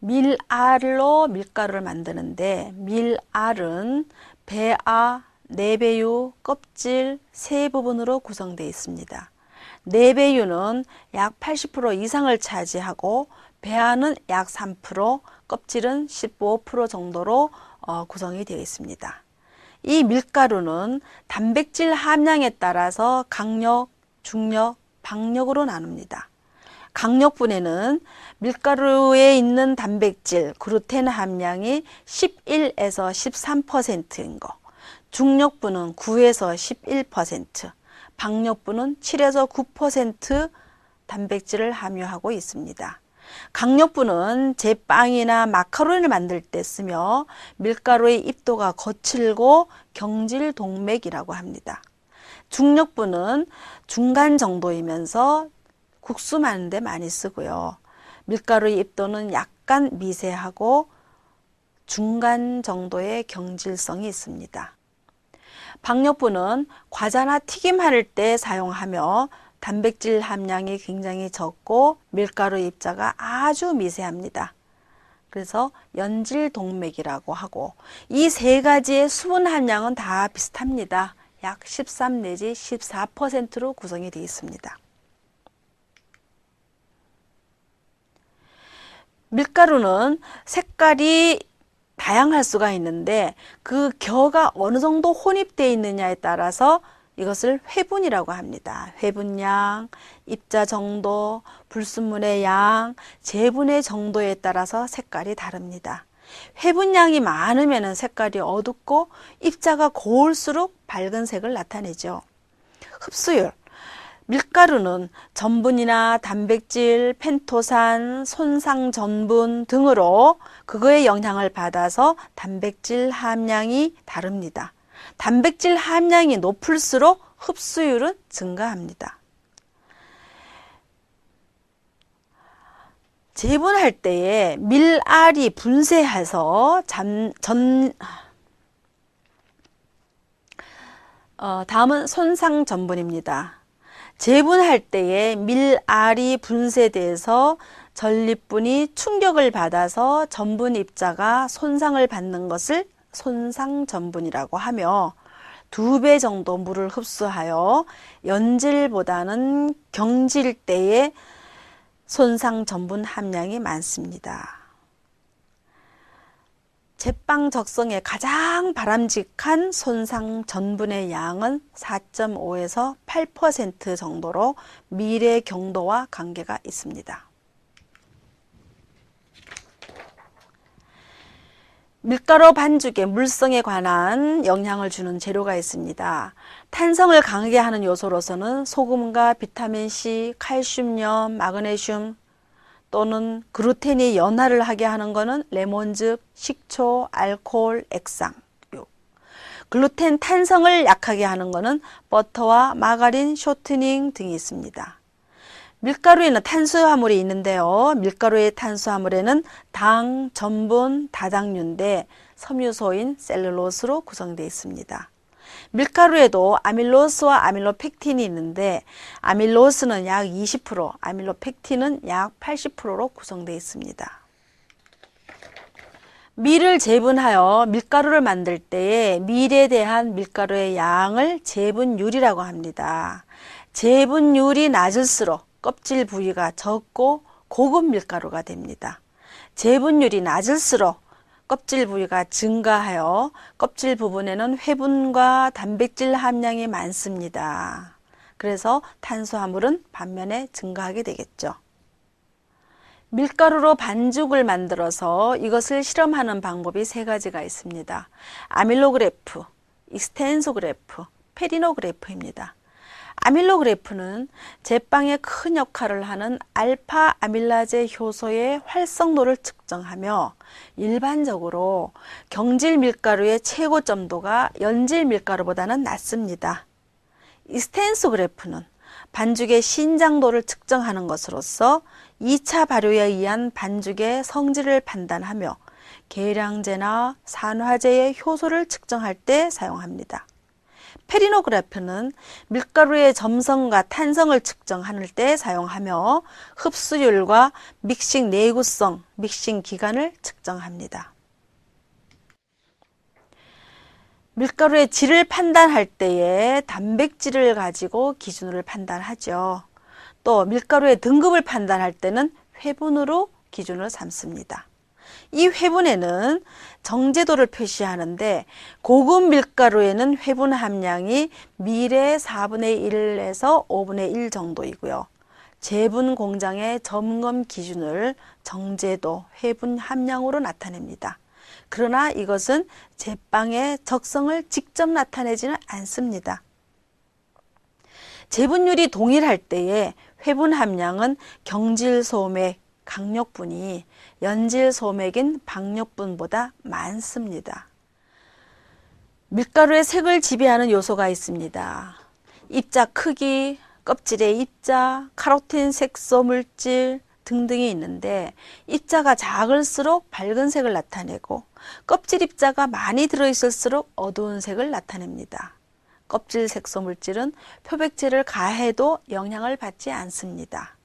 밀알로 밀가루를 만드는데, 밀알은 배아, 내배유, 껍질 세 부분으로 구성되어 있습니다. 내배유는 약 80% 이상을 차지하고, 배아는 약 3%, 껍질은 15% 정도로 구성이 되어 있습니다. 이 밀가루는 단백질 함량에 따라서 강력, 중력, 박력으로 나눕니다. 강력분에는 밀가루에 있는 단백질, 글루텐 함량이 11에서 13%인 거, 중력분은 9에서 11%, 박력분은 7에서 9% 단백질을 함유하고 있습니다. 강력분은 제빵이나 마카로니를 만들 때 쓰며 밀가루의 입도가 거칠고 경질 동맥이라고 합니다. 중력분은 중간 정도이면서 국수 만드는 데 많이 쓰고요. 밀가루의 입도는 약간 미세하고 중간 정도의 경질성이 있습니다. 박력분은 과자나 튀김할 때 사용하며 단백질 함량이 굉장히 적고 밀가루 입자가 아주 미세합니다. 그래서 연질 동맥이라고 하고, 이 세 가지의 수분 함량은 다 비슷합니다. 약 13 내지 14%로 구성이 되어 있습니다. 밀가루는 색깔이 다양할 수가 있는데 그 겨가 어느 정도 혼입되어 있느냐에 따라서 이것을 회분이라고 합니다. 회분량, 입자 정도, 불순물의 양, 제분의 정도에 따라서 색깔이 다릅니다. 회분량이 많으면 색깔이 어둡고 입자가 고울수록 밝은 색을 나타내죠. 흡수율. 밀가루는 전분이나 단백질, 펜토산, 손상전분 등으로 그거의 영향을 받아서 단백질 함량이 다릅니다. 단백질 함량이 높을수록 흡수율은 증가합니다. 재분할 때에 밀알이 분쇄해서 다음은 손상전분입니다. 재분할 때에 밀알이 분쇄돼서 전립분이 충격을 받아서 전분 입자가 손상을 받는 것을 손상전분이라고 하며 2배 정도 물을 흡수하여 연질보다는 경질 때에 손상전분 함량이 많습니다. 제빵 적성에 가장 바람직한 손상전분의 양은 4.5에서 8% 정도로 밀의 경도와 관계가 있습니다. 밀가루 반죽의 물성에 관한 영향을 주는 재료가 있습니다. 탄성을 강하게 하는 요소로서는 소금과 비타민C, 칼슘염, 마그네슘 또는 글루텐이 연화를 하게 하는 것은 레몬즙, 식초, 알코올, 액상. 글루텐 탄성을 약하게 하는 것은 버터와 마가린, 쇼트닝 등이 있습니다. 밀가루에는 탄수화물이 있는데요. 밀가루의 탄수화물에는 당, 전분, 다당류인데 섬유소인 셀룰로스로 구성되어 있습니다. 밀가루에도 아밀로스와 아밀로펙틴이 있는데 아밀로스는 약 20%, 아밀로펙틴은 약 80%로 구성되어 있습니다. 밀을 재분하여 밀가루를 만들 때에 밀에 대한 밀가루의 양을 재분율이라고 합니다. 재분율이 낮을수록 껍질 부위가 적고 고급 밀가루가 됩니다. 재분율이 낮을수록 껍질 부위가 증가하여 껍질 부분에는 회분과 단백질 함량이 많습니다. 그래서 탄수화물은 반면에 증가하게 되겠죠. 밀가루로 반죽을 만들어서 이것을 실험하는 방법이 세 가지가 있습니다. 아밀로그래프, 익스텐소그래프, 페리노그래프입니다. 아밀로그래프는 제빵에 큰 역할을 하는 알파 아밀라제 효소의 활성도를 측정하며 일반적으로 경질 밀가루의 최고 점도가 연질 밀가루보다는 낮습니다. 익스텐소그래프는 반죽의 신장도를 측정하는 것으로서 2차 발효에 의한 반죽의 성질을 판단하며 계량제나 산화제의 효소를 측정할 때 사용합니다. 페리노그래프는 밀가루의 점성과 탄성을 측정할 때 사용하며 흡수율과 믹싱 내구성, 믹싱 기간을 측정합니다. 밀가루의 질을 판단할 때에 단백질을 가지고 기준으로 판단하죠. 또 밀가루의 등급을 판단할 때는 회분으로 기준을 삼습니다. 이 회분에는 정제도를 표시하는데 고급 밀가루에는 회분 함량이 밀의 4분의 1에서 5분의 1 정도이고요. 제분 공장의 점검 기준을 정제도, 회분 함량으로 나타냅니다. 그러나 이것은 제빵의 적성을 직접 나타내지는 않습니다. 제분율이 동일할 때에 회분 함량은 경질 소맥, 강력분이 연질 소맥인 박력분보다 많습니다. 밀가루의 색을 지배하는 요소가 있습니다. 입자 크기, 껍질의 입자, 카로틴 색소 물질 등등이 있는데 입자가 작을수록 밝은 색을 나타내고 껍질 입자가 많이 들어있을수록 어두운 색을 나타냅니다. 껍질 색소 물질은 표백제를 가해도 영향을 받지 않습니다.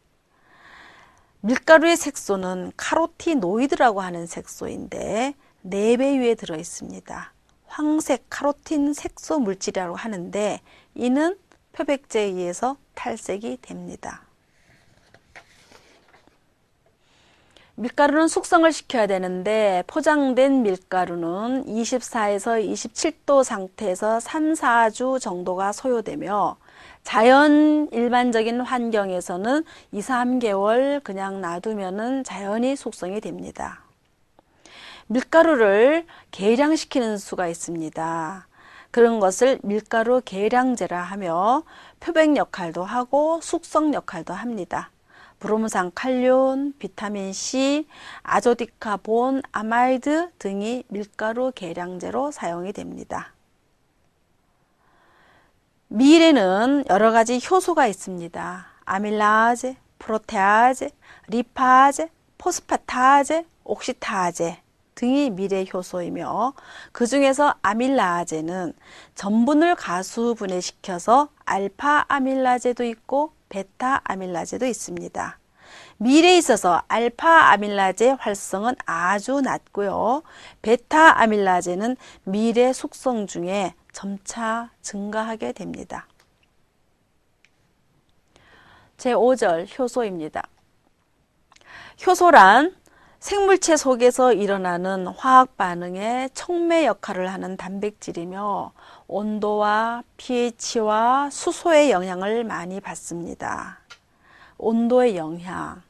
밀가루의 색소는 카로티노이드라고 하는 색소인데 4배 위에 들어있습니다. 황색 카로틴 색소 물질이라고 하는데 이는 표백제에 의해서 탈색이 됩니다. 밀가루는 숙성을 시켜야 되는데 포장된 밀가루는 24에서 27도 상태에서 3, 4주 정도가 소요되며 자연 일반적인 환경에서는 2, 3개월 그냥 놔두면은 자연히 숙성이 됩니다. 밀가루를 계량시키는 수가 있습니다. 그런 것을 밀가루 계량제라 하며 표백 역할도 하고 숙성 역할도 합니다. 브로모산 칼륨, 비타민C, 아조디카본, 아마이드 등이 밀가루 계량제로 사용이 됩니다. 밀에는 여러 가지 효소가 있습니다. 아밀라제, 프로테아제, 리파제, 포스파타제, 옥시타제 등이 밀의 효소이며 그 중에서 아밀라제는 전분을 가수 분해시켜서 알파 아밀라제도 있고 베타 아밀라제도 있습니다. 밀에 있어서 알파 아밀라제 활성은 아주 낮고요. 베타 아밀라제는 밀의 숙성 중에 점차 증가하게 됩니다. 제5절 효소입니다. 효소란 생물체 속에서 일어나는 화학 반응에 촉매 역할을 하는 단백질이며 온도와 pH와 수소의 영향을 많이 받습니다. 온도의 영향.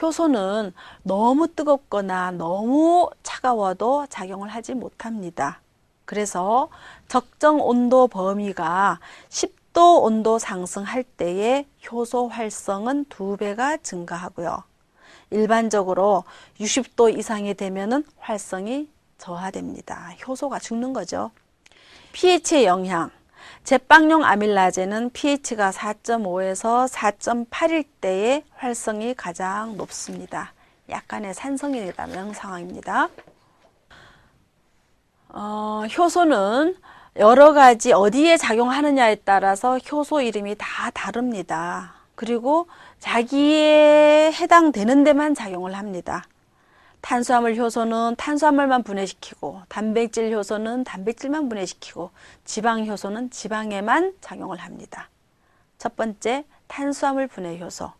효소는 너무 뜨겁거나 너무 차가워도 작용을 하지 못합니다. 그래서 적정 온도 범위가 10도 온도 상승할 때에 효소 활성은 2배가 증가하고요. 일반적으로 60도 이상이 되면은 활성이 저하됩니다. 효소가 죽는 거죠. pH의 영향. 제빵용 아밀라제는 pH가 4.5에서 4.8일 때의 활성이 가장 높습니다. 약간의 산성이 나는 상황입니다. 효소는 여러 가지 어디에 작용하느냐에 따라서 효소 이름이 다 다릅니다. 그리고 자기에 해당되는 데만 작용을 합니다. 탄수화물 효소는 탄수화물만 분해시키고, 단백질 효소는 단백질만 분해시키고, 지방 효소는 지방에만 작용을 합니다. 첫 번째, 탄수화물 분해 효소.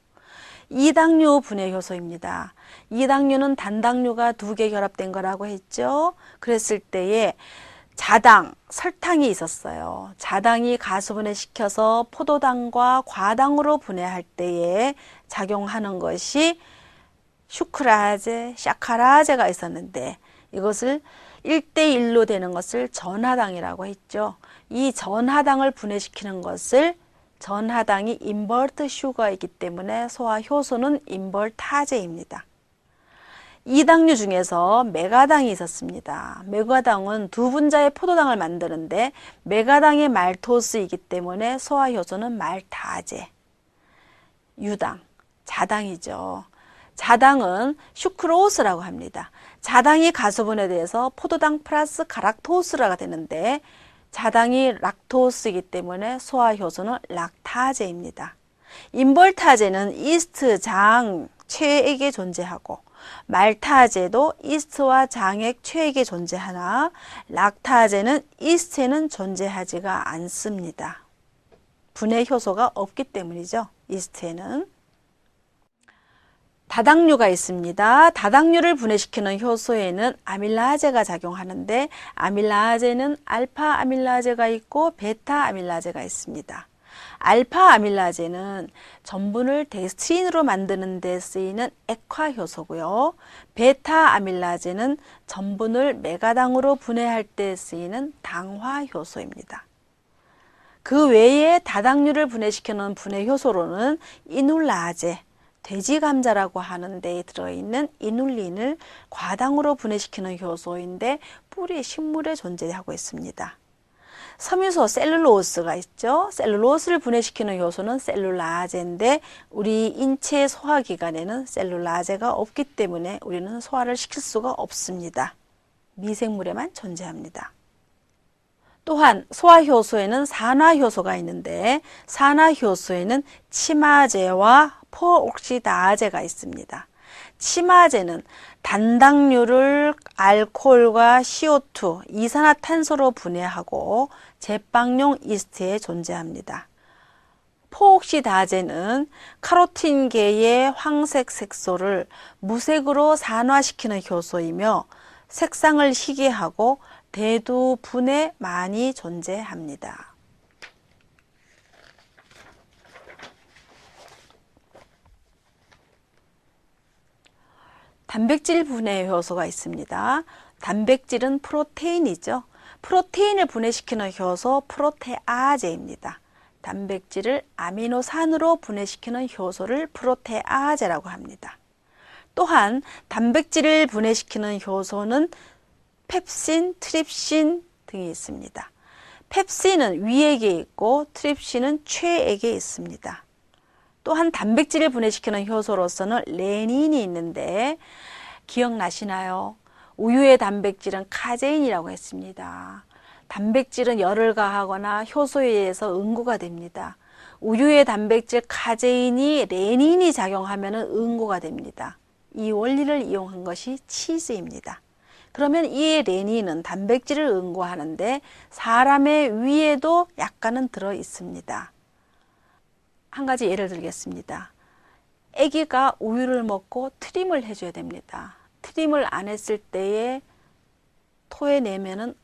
이당류 분해 효소입니다. 이당류는 단당류가 2개 결합된 거라고 했죠. 그랬을 때에 자당, 설탕이 있었어요. 자당이 가수분해시켜서 포도당과 과당으로 분해할 때에 작용하는 것이 슈크라제, 샤카라제가 있었는데 이것을 1대1로 되는 것을 전하당이라고 했죠. 이 전하당을 분해시키는 것을 전하당이 인버트 슈거이기 때문에 소화 효소는 인버타제입니다. 이당류 중에서 메가당이 있었습니다. 메가당은 2분자의 포도당을 만드는데 메가당이 말토스이기 때문에 소화 효소는 말타제. 유당, 자당이죠. 자당은 슈크로스라고 합니다. 자당이 가수분해돼서 포도당 플러스 가락토스가 되는데 자당이 락토스이기 때문에 소화 효소는 락타제입니다. 인벌타제는 이스트, 장, 체액에 존재하고 말타제도 이스트와 장액, 체액에 존재하나 락타제는 이스트에는 존재하지가 않습니다. 분해 효소가 없기 때문이죠. 이스트에는. 다당류가 있습니다. 다당류를 분해시키는 효소에는 아밀라제가 작용하는데 아밀라제는 알파 아밀라제가 있고 베타 아밀라제가 있습니다. 알파 아밀라제는 전분을 데스트린으로 만드는 데 쓰이는 액화 효소고요. 베타 아밀라제는 전분을 메가당으로 분해할 때 쓰이는 당화 효소입니다. 그 외에 다당류를 분해시키는 분해 효소로는 이눌라제, 돼지 감자라고 하는 데에 들어있는 이눌린을 과당으로 분해시키는 효소인데 뿌리 식물에 존재하고 있습니다. 섬유소 셀룰로스가 있죠. 셀룰로스를 분해시키는 효소는 셀룰라제인데 우리 인체 소화기관에는 셀룰라제가 없기 때문에 우리는 소화를 시킬 수가 없습니다. 미생물에만 존재합니다. 또한 소화효소에는 산화효소가 있는데 산화효소에는 치마제와 포옥시다제가 있습니다. 치마제는 단당류를 알코올과 CO2, 이산화탄소로 분해하고 제빵용 이스트에 존재합니다. 포옥시다제는 카로틴계의 황색 색소를 무색으로 산화시키는 효소이며 색상을 희게 하고 대두분에 많이 존재합니다. 단백질 분해 효소가 있습니다. 단백질은 프로테인이죠. 프로테인을 분해시키는 효소 프로테아제입니다. 단백질을 아미노산으로 분해시키는 효소를 프로테아제라고 합니다. 또한 단백질을 분해시키는 효소는 펩신, 트립신 등이 있습니다. 펩신은 위액에 있고 트립신은 췌액에 있습니다. 또한 단백질을 분해시키는 효소로서는 레닌이 있는데 기억나시나요? 우유의 단백질은 카제인이라고 했습니다. 단백질은 열을 가하거나 효소에 의해서 응고가 됩니다. 우유의 단백질 카제인이 레닌이 작용하면 응고가 됩니다. 이 원리를 이용한 것이 치즈입니다. 그러면 이 레닌은 단백질을 응고하는데 사람의 위에도 약간은 들어 있습니다. 한 가지 예를 들겠습니다. 아기가 우유를 먹고 트림을 해줘야 됩니다. 트림을 안 했을 때에 토해내면은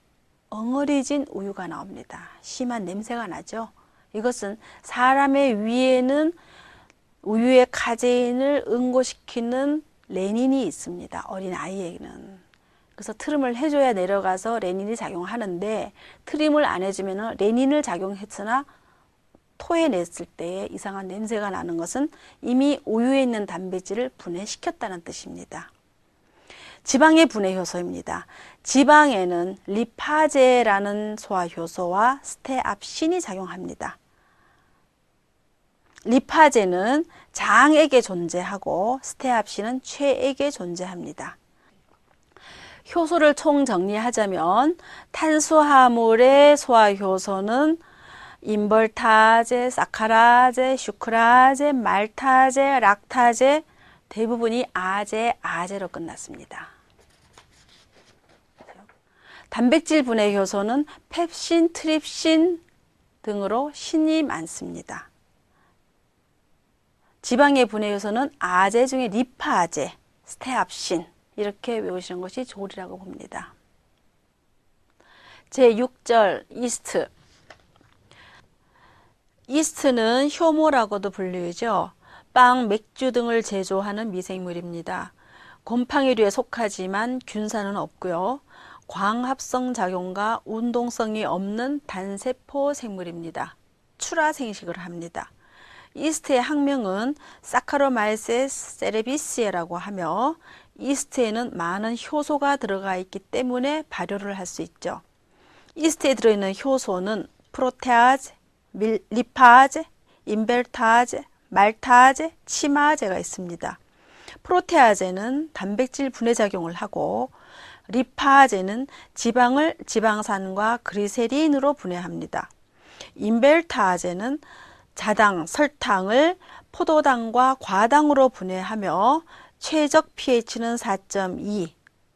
엉어리진 우유가 나옵니다. 심한 냄새가 나죠. 이것은 사람의 위에는 우유의 카제인을 응고시키는 레닌이 있습니다. 어린 아이에게는. 그래서 트림을 해줘야 내려가서 레닌이 작용하는데 트림을 안 해주면 레닌을 작용했으나 토해냈을 때 이상한 냄새가 나는 것은 이미 우유에 있는 단백질을 분해시켰다는 뜻입니다. 지방의 분해 효소입니다. 지방에는 리파제라는 소화 효소와 스테압신이 작용합니다. 리파제는 장액에 존재하고 스테압신은 췌액에 존재합니다. 효소를 총정리하자면 탄수화물의 소화 효소는 인벌타제, 사카라제, 슈크라제, 말타제, 락타제 대부분이 아제로 끝났습니다. 단백질 분해 효소는 펩신, 트립신 등으로 신이 많습니다. 지방의 분해 요소는 아제 중에 리파제, 스테압신 이렇게 외우시는 것이 좋으리라고 봅니다. 제6절 이스트. 이스트는 효모라고도 불리죠. 빵, 맥주 등을 제조하는 미생물입니다. 곰팡이류에 속하지만 균사는 없고요. 광합성 작용과 운동성이 없는 단세포 생물입니다. 출하 생식을 합니다. 이스트의 학명은 사카로마이세스 세레비시에라고 하며 이스트에는 많은 효소가 들어가 있기 때문에 발효를 할 수 있죠. 이스트에 들어있는 효소는 프로테아제, 리파제, 인벨타제, 말타제, 치마제가 있습니다. 프로테아제는 단백질 분해 작용을 하고 리파제는 지방을 지방산과 그리세린으로 분해합니다. 인벨타제는 자당, 설탕을 포도당과 과당으로 분해하며 최적 pH는 4.2,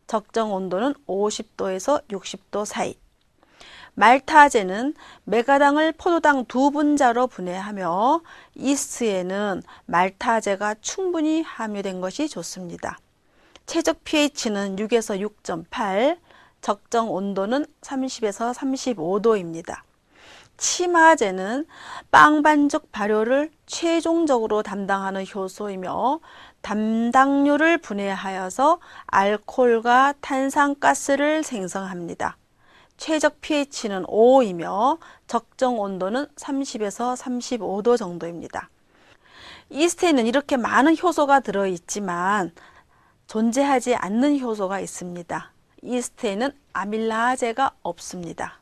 적정 온도는 50도에서 60도 사이. 말타제는 메가당을 포도당 2분자로 분해하며 이스트에는 말타제가 충분히 함유된 것이 좋습니다. 최적 pH는 6에서 6.8, 적정 온도는 30에서 35도입니다. 치마제는 빵 반죽 발효를 최종적으로 담당하는 효소이며 담당류를 분해하여서 알코올과 탄산가스를 생성합니다. 최적 pH는 5이며 적정 온도는 30에서 35도 정도입니다. 이스트에는 이렇게 많은 효소가 들어있지만 존재하지 않는 효소가 있습니다. 이스트에는 아밀라제가 없습니다.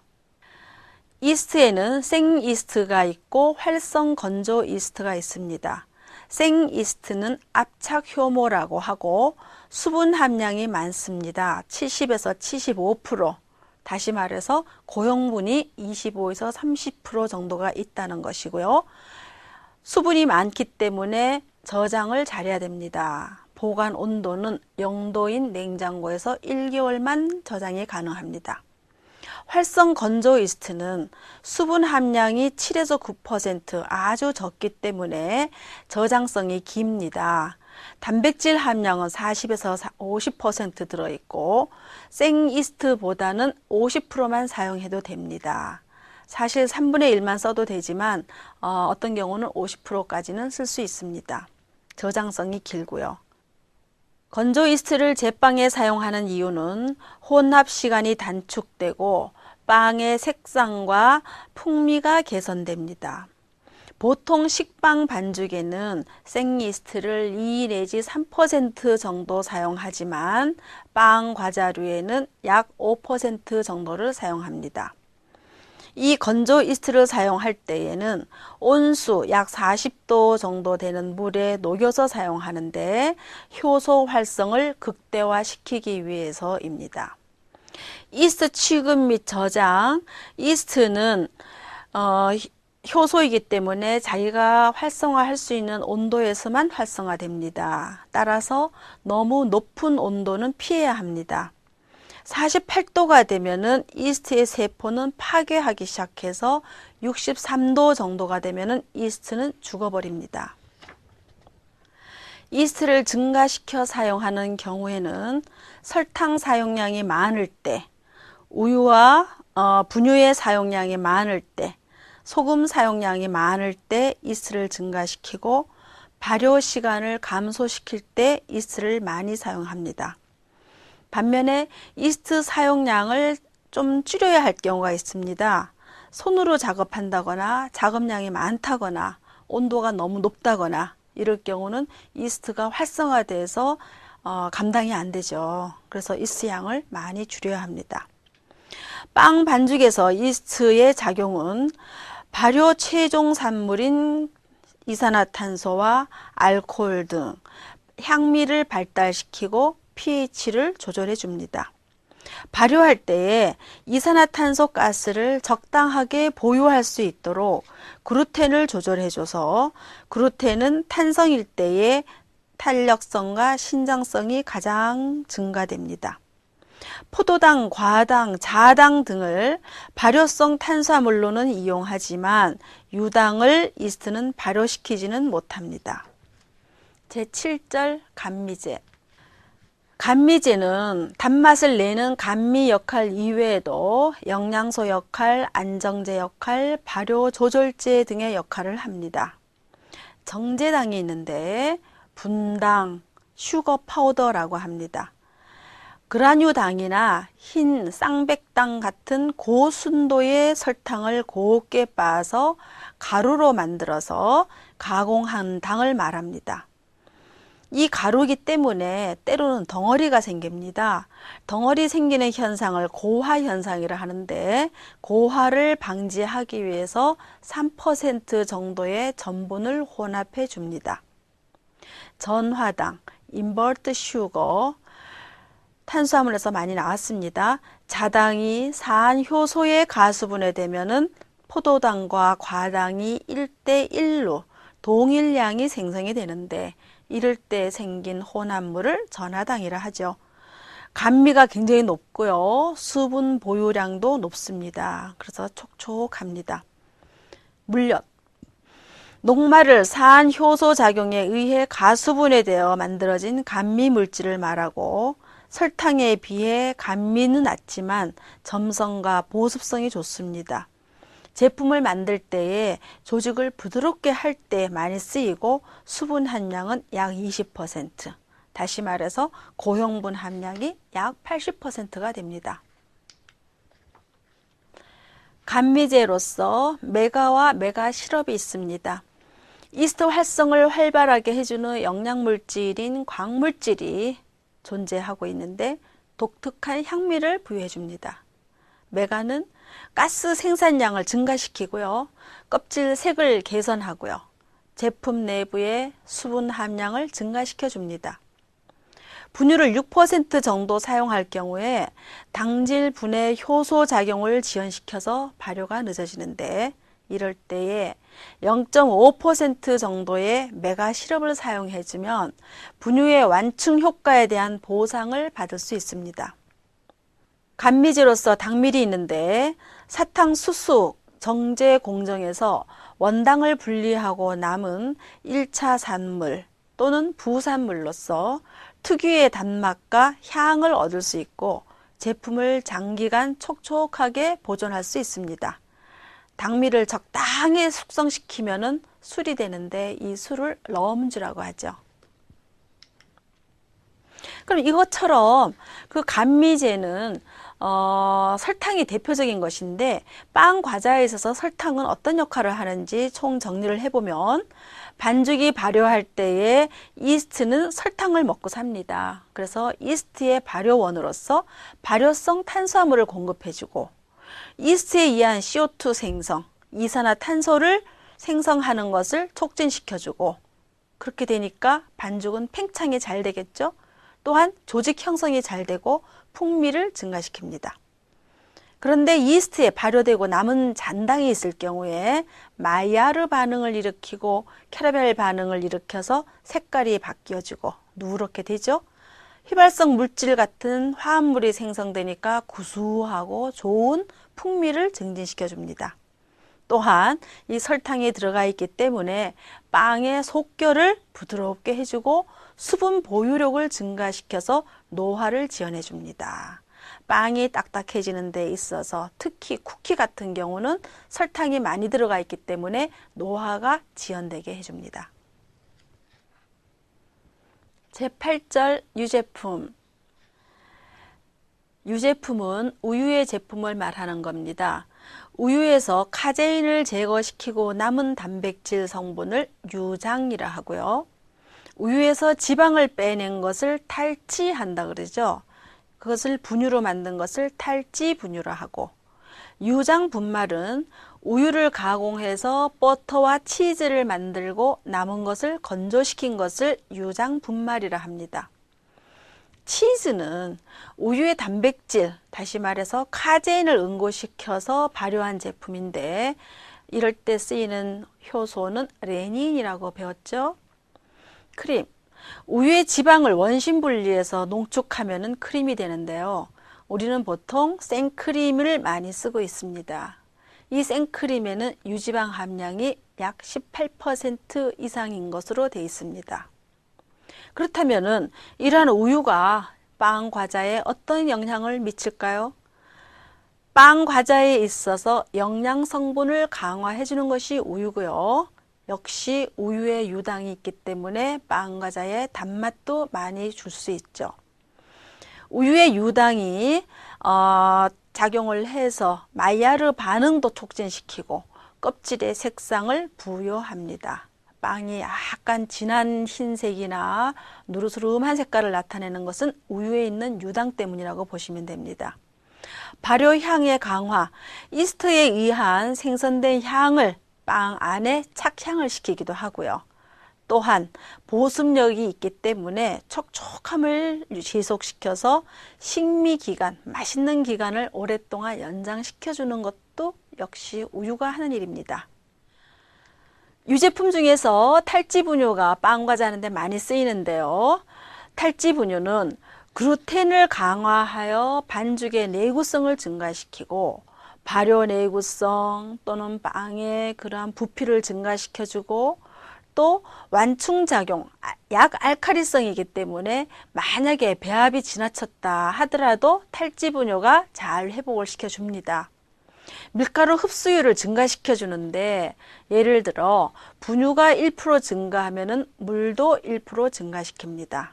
이스트에는 생이스트가 있고 활성 건조 이스트가 있습니다. 생이스트는 압착 효모라고 하고 수분 함량이 많습니다. 70에서 75%. 다시 말해서 고형분이 25에서 30% 정도가 있다는 것이고요. 수분이 많기 때문에 저장을 잘해야 됩니다. 보관 온도는 0도인 냉장고에서 1개월만 저장이 가능합니다. 활성 건조 이스트는 수분 함량이 7에서 9% 아주 적기 때문에 저장성이 깁니다. 단백질 함량은 40에서 50% 들어있고 생이스트보다는 50%만 사용해도 됩니다. 사실 3분의 1만 써도 되지만 어떤 경우는 50%까지는 쓸 수 있습니다. 저장성이 길고요. 건조 이스트를 제빵에 사용하는 이유는 혼합 시간이 단축되고 빵의 색상과 풍미가 개선됩니다. 보통 식빵 반죽에는 생이스트를 2 내지 3% 정도 사용하지만 빵 과자류에는 약 5% 정도를 사용합니다. 이 건조 이스트를 사용할 때에는 온수 약 40도 정도 되는 물에 녹여서 사용하는데 효소 활성을 극대화시키기 위해서입니다. 이스트 취급 및 저장. 이스트는 효소이기 때문에 자기가 활성화할 수 있는 온도에서만 활성화됩니다. 따라서 너무 높은 온도는 피해야 합니다. 48도가 되면은 이스트의 세포는 파괴하기 시작해서 63도 정도가 되면은 이스트는 죽어버립니다. 이스트를 증가시켜 사용하는 경우에는 설탕 사용량이 많을 때, 우유와 분유의 사용량이 많을 때, 소금 사용량이 많을 때 이스트를 증가시키고 발효 시간을 감소시킬 때 이스트를 많이 사용합니다. 반면에 이스트 사용량을 좀 줄여야 할 경우가 있습니다. 손으로 작업한다거나 작업량이 많다거나 온도가 너무 높다거나 이럴 경우는 이스트가 활성화돼서 감당이 안 되죠. 그래서 이스트 양을 많이 줄여야 합니다. 빵 반죽에서 이스트의 작용은 발효 최종 산물인 이산화탄소와 알코올 등 향미를 발달시키고 pH를 조절해 줍니다. 발효할 때에 이산화탄소 가스를 적당하게 보유할 수 있도록 글루텐을 조절해줘서 글루텐은 탄성일 때에 탄력성과 신장성이 가장 증가됩니다. 포도당, 과당, 자당 등을 발효성 탄수화물로는 이용하지만 유당을 이스트는 발효시키지는 못합니다. 제7절 감미제. 감미제는 단맛을 내는 감미 역할 이외에도 영양소 역할, 안정제 역할, 발효 조절제 등의 역할을 합니다. 정제당이 있는데 분당, 슈거 파우더라고 합니다. 그라뉴당이나 흰 쌍백당 같은 고순도의 설탕을 곱게 빻아서 가루로 만들어서 가공한 당을 말합니다. 이 가루기 때문에 때로는 덩어리가 생깁니다. 덩어리 생기는 현상을 고화 현상이라 하는데 고화를 방지하기 위해서 3% 정도의 전분을 혼합해 줍니다. 전화당, 인버트 슈거, 탄수화물에서 많이 나왔습니다. 자당이 산효소의 가수분해되면은 포도당과 과당이 1대1로 동일량이 생성이 되는데 이럴 때 생긴 혼합물을 전화당이라 하죠. 감미가 굉장히 높고요. 수분 보유량도 높습니다. 그래서 촉촉합니다. 물엿. 녹말을 산효소 작용에 의해 가수분해되어 만들어진 감미 물질을 말하고 설탕에 비해 감미는 낮지만 점성과 보습성이 좋습니다. 제품을 만들 때에 조직을 부드럽게 할 때 많이 쓰이고 수분 함량은 약 20%, 다시 말해서 고형분 함량이 약 80%가 됩니다. 감미제로서 메가와 메가 시럽이 있습니다. 이스트 활성을 활발하게 해주는 영양물질인 광물질이 존재하고 있는데 독특한 향미를 부여해 줍니다. 메가는 가스 생산량을 증가시키고요. 껍질 색을 개선하고요. 제품 내부의 수분 함량을 증가시켜 줍니다. 분유를 6% 정도 사용할 경우에 당질 분해 효소 작용을 지연시켜서 발효가 늦어지는데 이럴 때에 0.5% 정도의 메가 시럽을 사용해주면 분유의 완충 효과에 대한 보상을 받을 수 있습니다. 감미제로서 당밀이 있는데 사탕수수 정제 공정에서 원당을 분리하고 남은 1차 산물 또는 부산물로서 특유의 단맛과 향을 얻을 수 있고 제품을 장기간 촉촉하게 보존할 수 있습니다. 당밀을 적당히 숙성시키면은 술이 되는데 이 술을 럼주라고 하죠. 그럼 이것처럼 그 감미제는 설탕이 대표적인 것인데 빵 과자에 있어서 설탕은 어떤 역할을 하는지 총 정리를 해보면 반죽이 발효할 때에 이스트는 설탕을 먹고 삽니다. 그래서 이스트의 발효원으로서 발효성 탄수화물을 공급해주고 이스트에 의한 CO2 생성, 이산화탄소를 생성하는 것을 촉진시켜주고 그렇게 되니까 반죽은 팽창이 잘 되겠죠. 또한 조직 형성이 잘 되고 풍미를 증가시킵니다. 그런데 이스트에 발효되고 남은 잔당이 있을 경우에 마이야르 반응을 일으키고 캐러멜 반응을 일으켜서 색깔이 바뀌어지고 누렇게 되죠. 휘발성 물질 같은 화합물이 생성되니까 구수하고 좋은 풍미를 증진시켜 줍니다. 또한 이 설탕이 들어가 있기 때문에 빵의 속결을 부드럽게 해주고 수분 보유력을 증가시켜서 노화를 지연해 줍니다. 빵이 딱딱해지는 데 있어서 특히 쿠키 같은 경우는 설탕이 많이 들어가 있기 때문에 노화가 지연되게 해줍니다. 제8절 유제품. 유제품은 우유의 제품을 말하는 겁니다. 우유에서 카제인을 제거시키고 남은 단백질 성분을 유장이라 하고요. 우유에서 지방을 빼낸 것을 탈지한다 그러죠. 그것을 분유로 만든 것을 탈지 분유라 하고, 유장 분말은 우유를 가공해서 버터와 치즈를 만들고 남은 것을 건조시킨 것을 유장 분말이라 합니다. 치즈는 우유의 단백질, 다시 말해서 카제인을 응고시켜서 발효한 제품인데, 이럴 때 쓰이는 효소는 레닌이라고 배웠죠. 크림, 우유의 지방을 원심 분리해서 농축하면 크림이 되는데요. 우리는 보통 생크림을 많이 쓰고 있습니다. 이 생크림에는 유지방 함량이 약 18% 이상인 것으로 되어 있습니다. 그렇다면 이러한 우유가 빵 과자에 어떤 영향을 미칠까요? 빵 과자에 있어서 영양 성분을 강화해 주는 것이 우유고요. 역시 우유에 유당이 있기 때문에 빵 과자에 단맛도 많이 줄 수 있죠. 우유의 유당이 작용을 해서 마이야르 반응도 촉진시키고 껍질의 색상을 부여합니다. 빵이 약간 진한 흰색이나 누르스름한 색깔을 나타내는 것은 우유에 있는 유당 때문이라고 보시면 됩니다. 발효향의 강화, 이스트에 의한 생성된 향을 빵 안에 착향을 시키기도 하고요. 또한 보습력이 있기 때문에 촉촉함을 지속시켜서 식미기간, 맛있는 기간을 오랫동안 연장시켜주는 것도 역시 우유가 하는 일입니다. 유제품 중에서 탈지분유가 빵 과자 하는데 많이 쓰이는데요. 탈지분유는 글루텐을 강화하여 반죽의 내구성을 증가시키고 발효 내구성 또는 빵의 그러한 부피를 증가시켜주고, 또 완충작용, 약 알칼리성이기 때문에 만약에 배합이 지나쳤다 하더라도 탈지분유가 잘 회복을 시켜줍니다. 밀가루 흡수율을 증가시켜주는데, 예를 들어 분유가 1% 증가하면 물도 1% 증가시킵니다.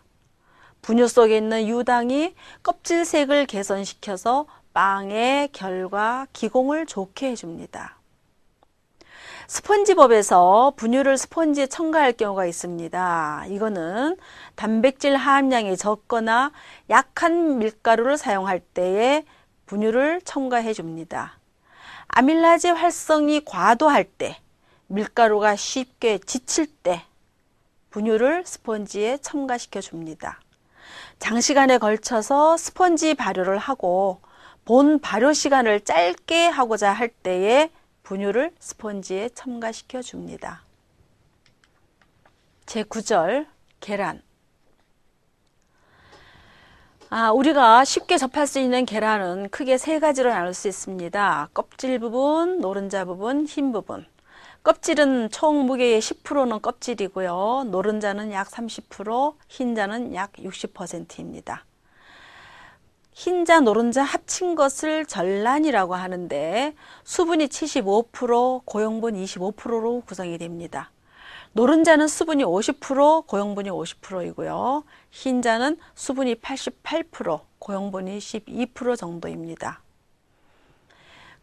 분유 속에 있는 유당이 껍질색을 개선시켜서 빵의 결과 기공을 좋게 해줍니다. 스펀지법에서 분유를 스펀지에 첨가할 경우가 있습니다. 이거는 단백질 함량이 적거나 약한 밀가루를 사용할 때에 분유를 첨가해 줍니다. 아밀라제 활성이 과도할 때, 밀가루가 쉽게 지칠 때 분유를 스펀지에 첨가시켜 줍니다. 장시간에 걸쳐서 스펀지 발효를 하고 본 발효 시간을 짧게 하고자 할 때에 분유를 스펀지에 첨가시켜 줍니다. 제9절 계란. 우리가 쉽게 접할 수 있는 계란은 크게 세 가지로 나눌 수 있습니다. 껍질 부분, 노른자 부분, 흰 부분. 껍질은 총 무게의 10%는 껍질이고요. 노른자는 약 30%, 흰자는 약 60%입니다. 흰자, 노른자 합친 것을 전란이라고 하는데 수분이 75%, 고용분 25%로 구성이 됩니다. 노른자는 수분이 50%, 고용분이 50%이고요. 흰자는 수분이 88%, 고용분이 12% 정도입니다.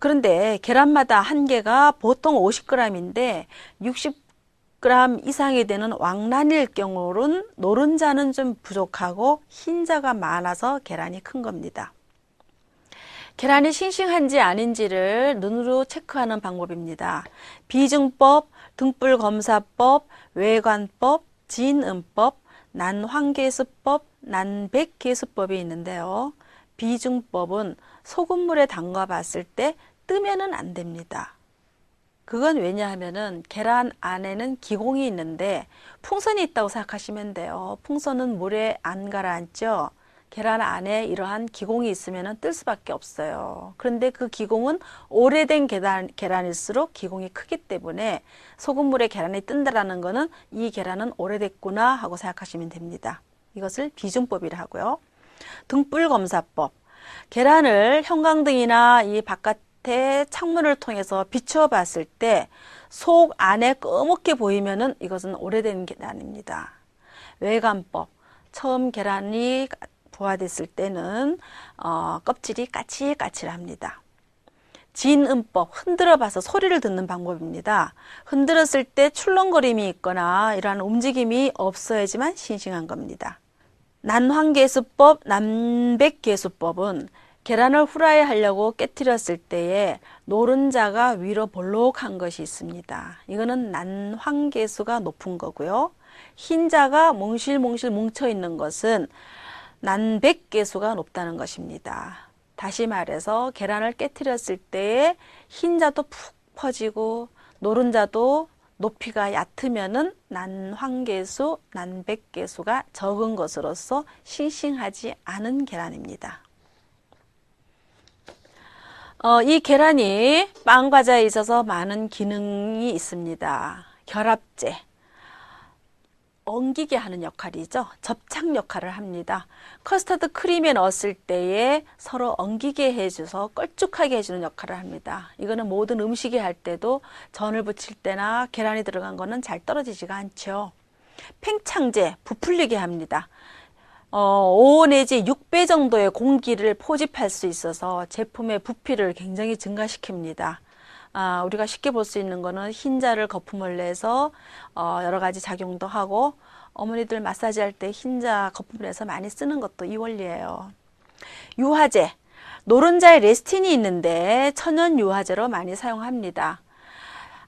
그런데 계란마다 한 개가 보통 50g인데 60g 이상이 되는 왕란일 경우는 노른자는 좀 부족하고 흰자가 많아서 계란이 큰 겁니다. 계란이 싱싱한지 아닌지를 눈으로 체크하는 방법입니다. 비증법, 등불검사법, 외관법, 진음법, 난황계수법, 난백계수법이 있는데요. 비증법은 소금물에 담가 봤을 때 뜨면은 안 됩니다. 그건 왜냐하면은 계란 안에는 기공이 있는데 풍선이 있다고 생각하시면 돼요. 풍선은 물에 안 가라앉죠. 계란 안에 이러한 기공이 있으면 뜰 수밖에 없어요. 그런데 그 기공은 오래된 계란일수록 기공이 크기 때문에 소금물에 계란이 뜬다라는 것은 이 계란은 오래됐구나 하고 생각하시면 됩니다. 이것을 비중법이라 하고요. 등불검사법. 계란을 형광등이나 이 바깥에 창문을 통해서 비추어 봤을 때 속 안에 꺼멓게 보이면은 이것은 오래된 계란입니다. 외관법. 처음 계란이 부화됐을 때는 껍질이 까칠까칠합니다. 진음법, 흔들어 봐서 소리를 듣는 방법입니다. 흔들었을 때 출렁거림이 있거나 이러한 움직임이 없어야지만 싱싱한 겁니다. 난황계수법, 남백계수법은 계란을 후라이 하려고 깨뜨렸을 때에 노른자가 위로 볼록한 것이 있습니다. 이거는 난황계수가 높은 거고요. 흰자가 몽실몽실 뭉쳐있는 것은 난백계수가 높다는 것입니다. 다시 말해서 계란을 깨뜨렸을 때에 흰자도 푹 퍼지고 노른자도 높이가 얕으면은 난황계수, 난백계수가 적은 것으로서 싱싱하지 않은 계란입니다. 이 계란이 빵과자에 있어서 많은 기능이 있습니다. 결합제, 엉기게 하는 역할이죠. 접착 역할을 합니다. 커스터드 크림에 넣었을 때에 서로 엉기게 해줘서 걸쭉하게 해주는 역할을 합니다. 이거는 모든 음식에 할 때도 전을 부칠 때나 계란이 들어간 거는 잘 떨어지지가 않죠. 팽창제, 부풀리게 합니다. 5 내지 6배 정도의 공기를 포집할 수 있어서 제품의 부피를 굉장히 증가시킵니다. 우리가 쉽게 볼 수 있는 거는 흰자를 거품을 내서 여러 가지 작용도 하고, 어머니들 마사지 할 때 흰자 거품을 내서 많이 쓰는 것도 이 원리예요. 유화제, 노른자에 레스틴이 있는데 천연 유화제로 많이 사용합니다.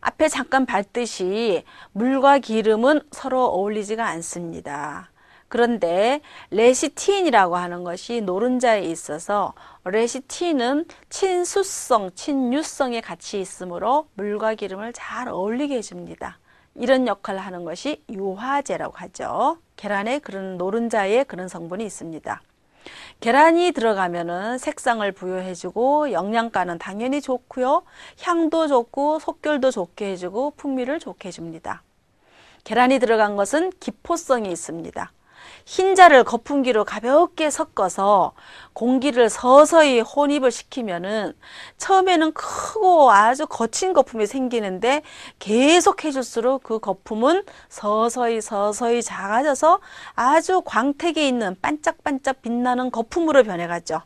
앞에 잠깐 봤듯이 물과 기름은 서로 어울리지가 않습니다. 그런데 레시틴이라고 하는 것이 노른자에 있어서 레시틴은 친수성, 친유성에 같이 있으므로 물과 기름을 잘 어울리게 해줍니다. 이런 역할을 하는 것이 유화제라고 하죠. 계란에 그런 노른자에 그런 성분이 있습니다. 계란이 들어가면은 색상을 부여해주고 영양가는 당연히 좋고요. 향도 좋고 속결도 좋게 해주고 풍미를 좋게 해줍니다. 계란이 들어간 것은 기포성이 있습니다. 흰자를 거품기로 가볍게 섞어서 공기를 서서히 혼입을 시키면은 처음에는 크고 아주 거친 거품이 생기는데 계속 해줄수록 그 거품은 서서히 작아져서 아주 광택이 있는 반짝반짝 빛나는 거품으로 변해가죠.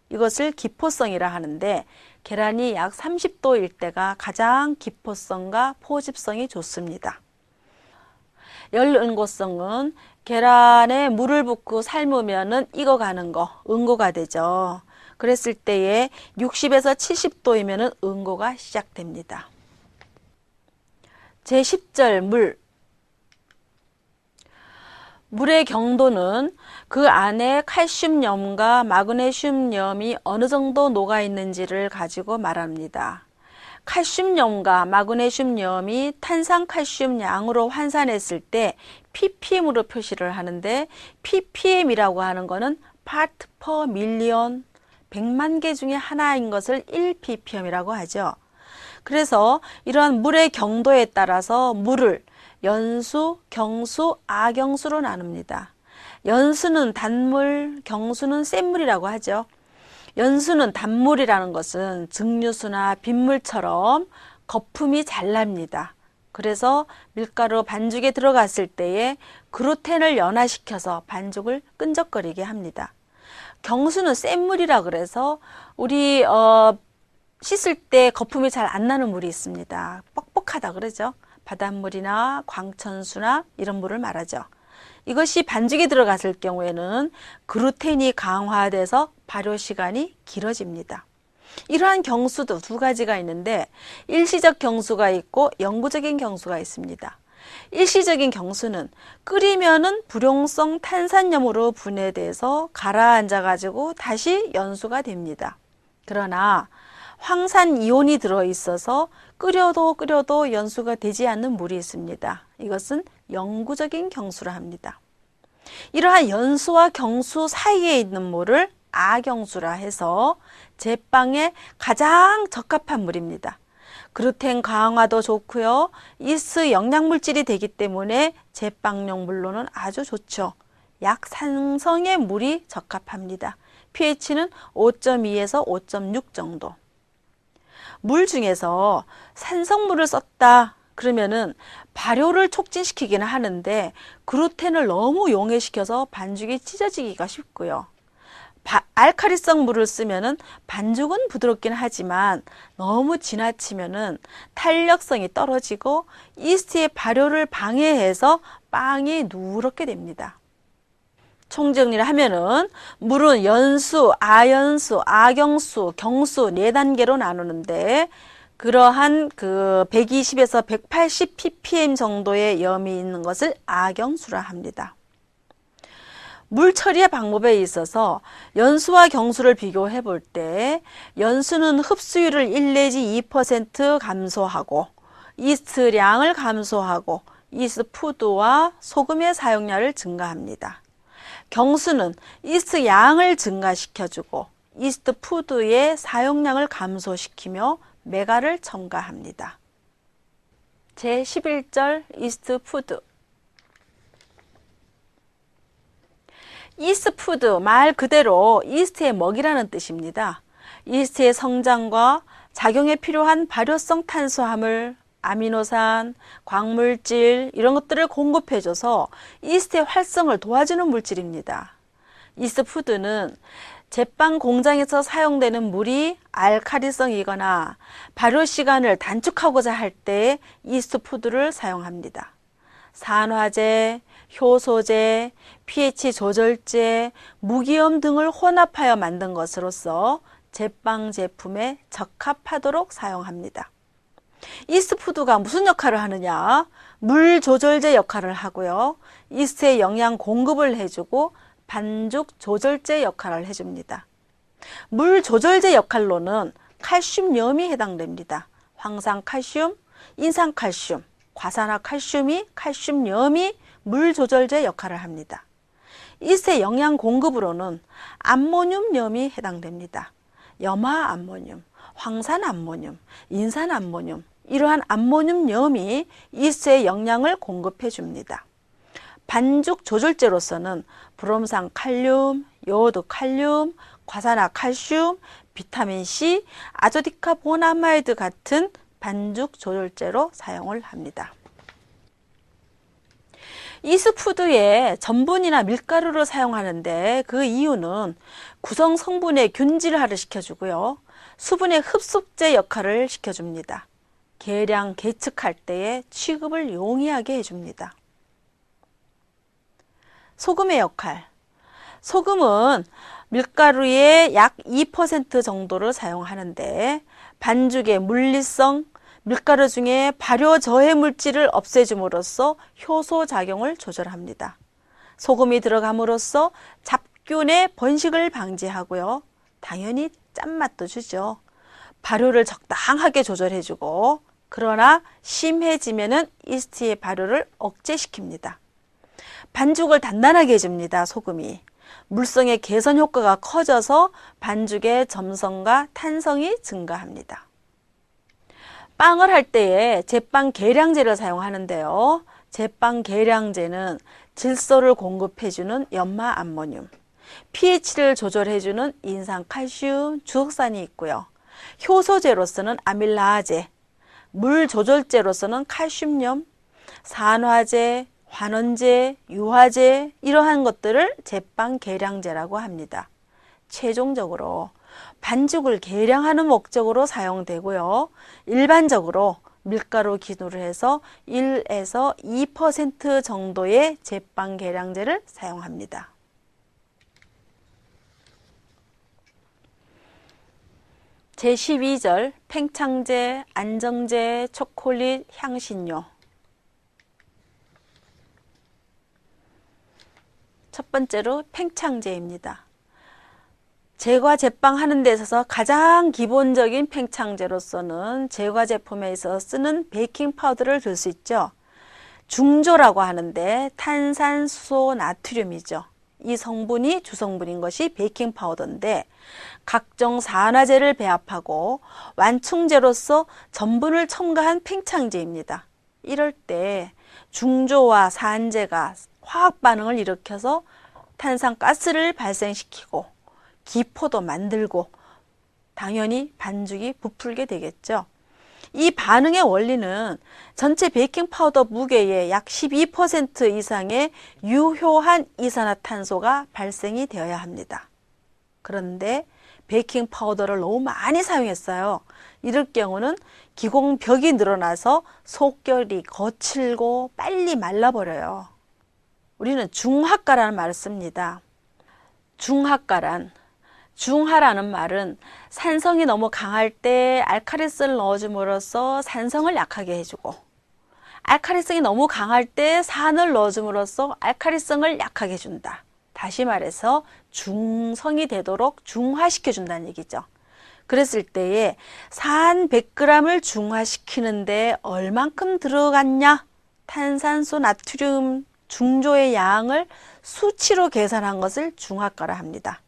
이것을 기포성이라 하는데 계란이 약 30도일 때가 가장 기포성과 포집성이 좋습니다. 열응고성은 계란에 물을 붓고 삶으면은 익어가는 거, 응고가 되죠. 그랬을 때에 60에서 70도이면은 응고가 시작됩니다. 제10절 물. 물의 경도는 그 안에 칼슘염과 마그네슘염이 어느 정도 녹아 있는지를 가지고 말합니다. 칼슘염과 마그네슘염이 탄산칼슘 양으로 환산했을 때 ppm으로 표시를 하는데 ppm이라고 하는 것은 part per million, 100만 개 중에 하나인 것을 1ppm이라고 하죠. 그래서 이러한 물의 경도에 따라서 물을 연수, 경수, 아경수로 나눕니다. 연수는 단물, 경수는 센물이라고 하죠. 연수는 단물이라는 것은 증류수나 빗물처럼 거품이 잘 납니다. 그래서 밀가루 반죽에 들어갔을 때에 글루텐을 연화시켜서 반죽을 끈적거리게 합니다. 경수는 센물이라 그래서 우리 씻을 때 거품이 잘 안 나는 물이 있습니다. 뻑뻑하다 그러죠. 바닷물이나 광천수나 이런 물을 말하죠. 이것이 반죽에 들어갔을 경우에는 글루텐이 강화돼서 발효 시간이 길어집니다. 이러한 경수도 두 가지가 있는데 일시적 경수가 있고 영구적인 경수가 있습니다. 일시적인 경수는 끓이면은 불용성 탄산염으로 분해돼서 가라앉아 가지고 다시 연수가 됩니다. 그러나 황산이온이 들어있어서 끓여도 연수가 되지 않는 물이 있습니다. 이것은 영구적인 경수라 합니다. 이러한 연수와 경수 사이에 있는 물을 아경수라 해서 제빵에 가장 적합한 물입니다. 글루텐 강화도 좋고요. 이스 영양물질이 되기 때문에 제빵용 물로는 아주 좋죠. 약 산성의 물이 적합합니다. pH는 5.2에서 5.6 정도. 물 중에서 산성물을 썼다 그러면은 발효를 촉진시키기는 하는데 글루텐을 너무 용해시켜서 반죽이 찢어지기가 쉽고요. 알칼리성 물을 쓰면은 반죽은 부드럽긴 하지만 너무 지나치면은 탄력성이 떨어지고 이스트의 발효를 방해해서 빵이 누렇게 됩니다. 총정리를 하면은 물은 연수, 아연수, 아경수, 경수 4단계로 나누는데 그러한 120에서 180 ppm 정도의 염이 있는 것을 아경수라 합니다. 물 처리의 방법에 있어서 연수와 경수를 비교해 볼 때 연수는 흡수율을 1 내지 2% 감소하고 이스트량을 감소하고 이스트 푸드와 소금의 사용량을 증가합니다. 경수는 이스트 양을 증가시켜주고 이스트 푸드의 사용량을 감소시키며 메가를 첨가합니다. 제11절 이스트 푸드. 이스트 푸드 말 그대로 이스트의 먹이라는 뜻입니다. 이스트의 성장과 작용에 필요한 발효성 탄수화물, 아미노산, 광물질 이런 것들을 공급해줘서 이스트의 활성을 도와주는 물질입니다. 이스트 푸드는 제빵 공장에서 사용되는 물이 알칼리성이거나 발효 시간을 단축하고자 할 때 이스트 푸드를 사용합니다. 산화제, 효소제, pH 조절제, 무기염 등을 혼합하여 만든 것으로서 제빵 제품에 적합하도록 사용합니다. 이스트 푸드가 무슨 역할을 하느냐? 물 조절제 역할을 하고요. 이스트의 영양 공급을 해주고 반죽 조절제 역할을 해줍니다. 물 조절제 역할로는 칼슘염이 해당됩니다. 황산칼슘, 인산칼슘, 과산화칼슘이 칼슘염이 물 조절제 역할을 합니다. 이스트의 영양 공급으로는 암모늄염이 해당됩니다. 염화암모늄, 황산암모늄, 인산암모늄 이러한 암모늄염이 이스트의 영양을 공급해 줍니다. 반죽 조절제로서는 브롬산 칼륨, 요오드 칼륨, 과산화칼슘, 비타민C, 아조디카보나마이드 같은 반죽 조절제로 사용을 합니다. 이스트 푸드에 전분이나 밀가루를 사용하는데 그 이유는 구성 성분의 균질화를 시켜주고요. 수분의 흡수제 역할을 시켜줍니다. 계량, 계측할 때에 취급을 용이하게 해줍니다. 소금의 역할. 소금은 밀가루의 약 2% 정도를 사용하는데 반죽의 물리성, 밀가루 중에 발효 저해 물질을 없애줌으로써 효소 작용을 조절합니다. 소금이 들어감으로써 잡균의 번식을 방지하고요. 당연히 짠맛도 주죠. 발효를 적당하게 조절해주고 그러나 심해지면은 이스트의 발효를 억제시킵니다. 반죽을 단단하게 해줍니다. 소금이. 물성의 개선 효과가 커져서 반죽의 점성과 탄성이 증가합니다. 빵을 할 때에 제빵 계량제를 사용하는데요. 제빵 계량제는 질소를 공급해주는 염화암모늄, pH를 조절해주는 인산칼슘, 주석산이 있고요. 효소제로서는 아밀라제, 물 조절제로서는 칼슘염, 산화제, 환원제, 유화제 이러한 것들을 제빵 계량제라고 합니다. 최종적으로 반죽을 계량하는 목적으로 사용되고요. 일반적으로 밀가루 기준으로 해서 1에서 2% 정도의 제빵 계량제를 사용합니다. 제12절 팽창제, 안정제, 초콜릿, 향신료. 첫 번째로 팽창제입니다. 제과 제빵 하는 데 있어서 가장 기본적인 팽창제로서는 제과 제품에 있어서 쓰는 베이킹 파우더를 들 수 있죠. 중조라고 하는데 탄산수소 나트륨이죠. 이 성분이 주성분인 것이 베이킹 파우더인데 각종 산화제를 배합하고 완충제로서 전분을 첨가한 팽창제입니다. 이럴 때 중조와 산제가 화학 반응을 일으켜서 탄산가스를 발생시키고 기포도 만들고 당연히 반죽이 부풀게 되겠죠. 이 반응의 원리는 전체 베이킹 파우더 무게의 약 12% 이상의 유효한 이산화탄소가 발생이 되어야 합니다. 그런데 베이킹 파우더를 너무 많이 사용했어요. 이럴 경우는 기공벽이 늘어나서 속결이 거칠고 빨리 말라버려요. 우리는 중하가라는 말을 씁니다. 중하라는 말은 산성이 너무 강할 때 알칼리성을 넣어줌으로써 산성을 약하게 해주고, 알칼리성이 너무 강할 때 산을 넣어줌으로써 알칼리성을 약하게 해준다. 다시 말해서 중성이 되도록 중화시켜준다는 얘기죠. 그랬을 때에 산 100g을 중화시키는데 얼만큼 들어갔냐? 탄산수, 나트륨, 중조의 양을 수치로 계산한 것을 중하가라 합니다.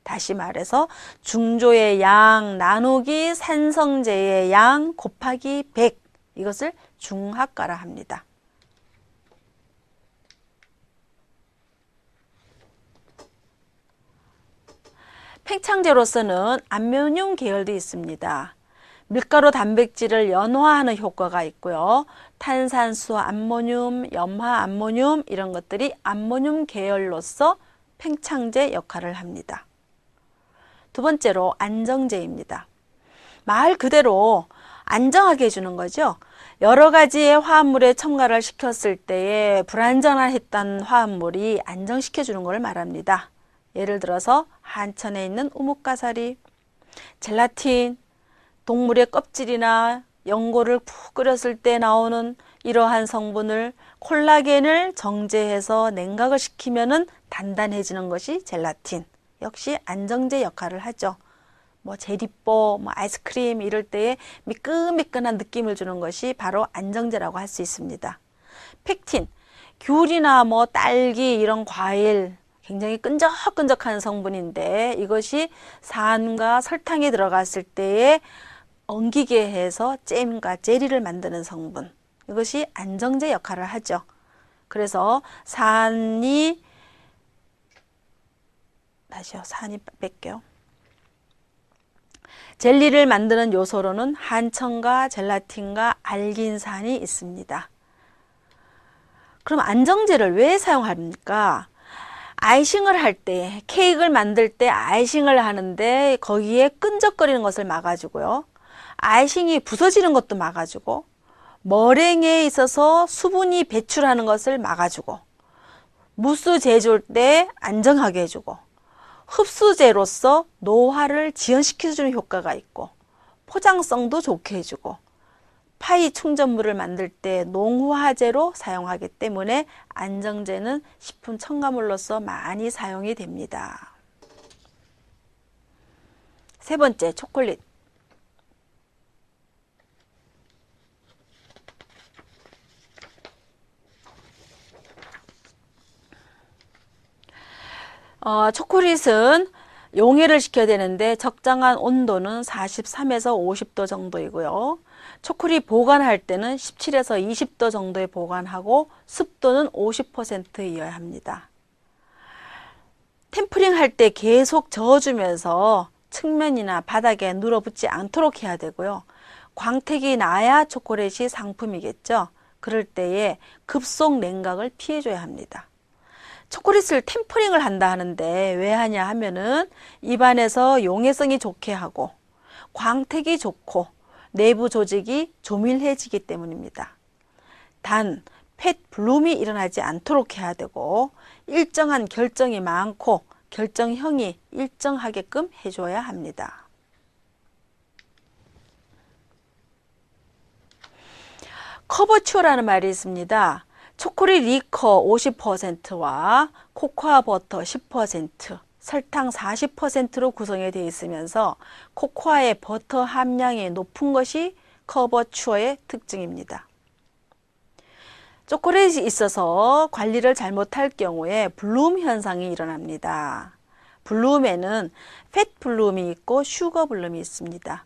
다시 말해서 중조의 양 나누기 산성제의 양 곱하기 100, 이것을 중하가라 합니다. 팽창제로서는 암모늄 계열도 있습니다. 밀가루 단백질을 연화하는 효과가 있고요. 탄산수 암모늄, 염화 암모늄 이런 것들이 암모늄 계열로서 팽창제 역할을 합니다. 두 번째로 안정제입니다. 말 그대로 안정하게 해주는 거죠. 여러 가지의 화합물에 첨가를 시켰을 때에 불안정했던 화합물이 안정시켜주는 걸 말합니다. 예를 들어서 한천에 있는 우뭇가사리, 젤라틴, 동물의 껍질이나 연골을 푹 끓였을 때 나오는 이러한 성분을 콜라겐을 정제해서 냉각을 시키면은 단단해지는 것이 젤라틴. 역시 안정제 역할을 하죠. 뭐 제리뽀, 뭐 아이스크림 이럴 때에 미끈미끈한 느낌을 주는 것이 바로 안정제라고 할 수 있습니다. 펙틴, 귤이나 뭐 딸기 이런 과일 굉장히 끈적끈적한 성분인데 이것이 산과 설탕이 들어갔을 때에 엉기게 해서 잼과 젤리를 만드는 성분, 이것이 안정제 역할을 하죠. 그래서 산이 뺄게요. 젤리를 만드는 요소로는 한천과 젤라틴과 알긴산이 있습니다. 그럼 안정제를 왜 사용합니까? 아이싱을 할 때, 케이크를 만들 때 아이싱을 하는데 거기에 끈적거리는 것을 막아주고요. 아이싱이 부서지는 것도 막아주고, 머랭에 있어서 수분이 배출하는 것을 막아주고, 무스 제조할 때 안정하게 해주고, 흡수제로서 노화를 지연시켜주는 효과가 있고, 포장성도 좋게 해주고, 파이 충전물을 만들 때 농화제로 사용하기 때문에 안정제는 식품 첨가물로서 많이 사용이 됩니다. 세 번째, 초콜릿. 초콜릿은 용해를 시켜야 되는데 적당한 온도는 43에서 50도 정도이고요. 초콜릿 보관할 때는 17에서 20도 정도에 보관하고 습도는 50%이어야 합니다. 템퍼링 할 때 계속 저어주면서 측면이나 바닥에 눌어붙지 않도록 해야 되고요. 광택이 나야 초콜릿이 상품이겠죠. 그럴 때에 급속 냉각을 피해줘야 합니다. 초콜릿을 템퍼링을 한다 하는데 왜 하냐 하면은 입안에서 용해성이 좋게 하고 광택이 좋고 내부 조직이 조밀해지기 때문입니다. 단, 팻 블룸이 일어나지 않도록 해야 되고 일정한 결정이 많고 결정형이 일정하게끔 해줘야 합니다. 커버추어라는 말이 있습니다. 초콜릿 리커 50%와 코코아 버터 10%, 설탕 40%로 구성이 되어 있으면서 코코아의 버터 함량이 높은 것이 커버추어의 특징입니다. 초콜릿이 있어서 관리를 잘못할 경우에 블룸 현상이 일어납니다. 블룸에는 팻 블룸이 있고 슈거 블룸이 있습니다.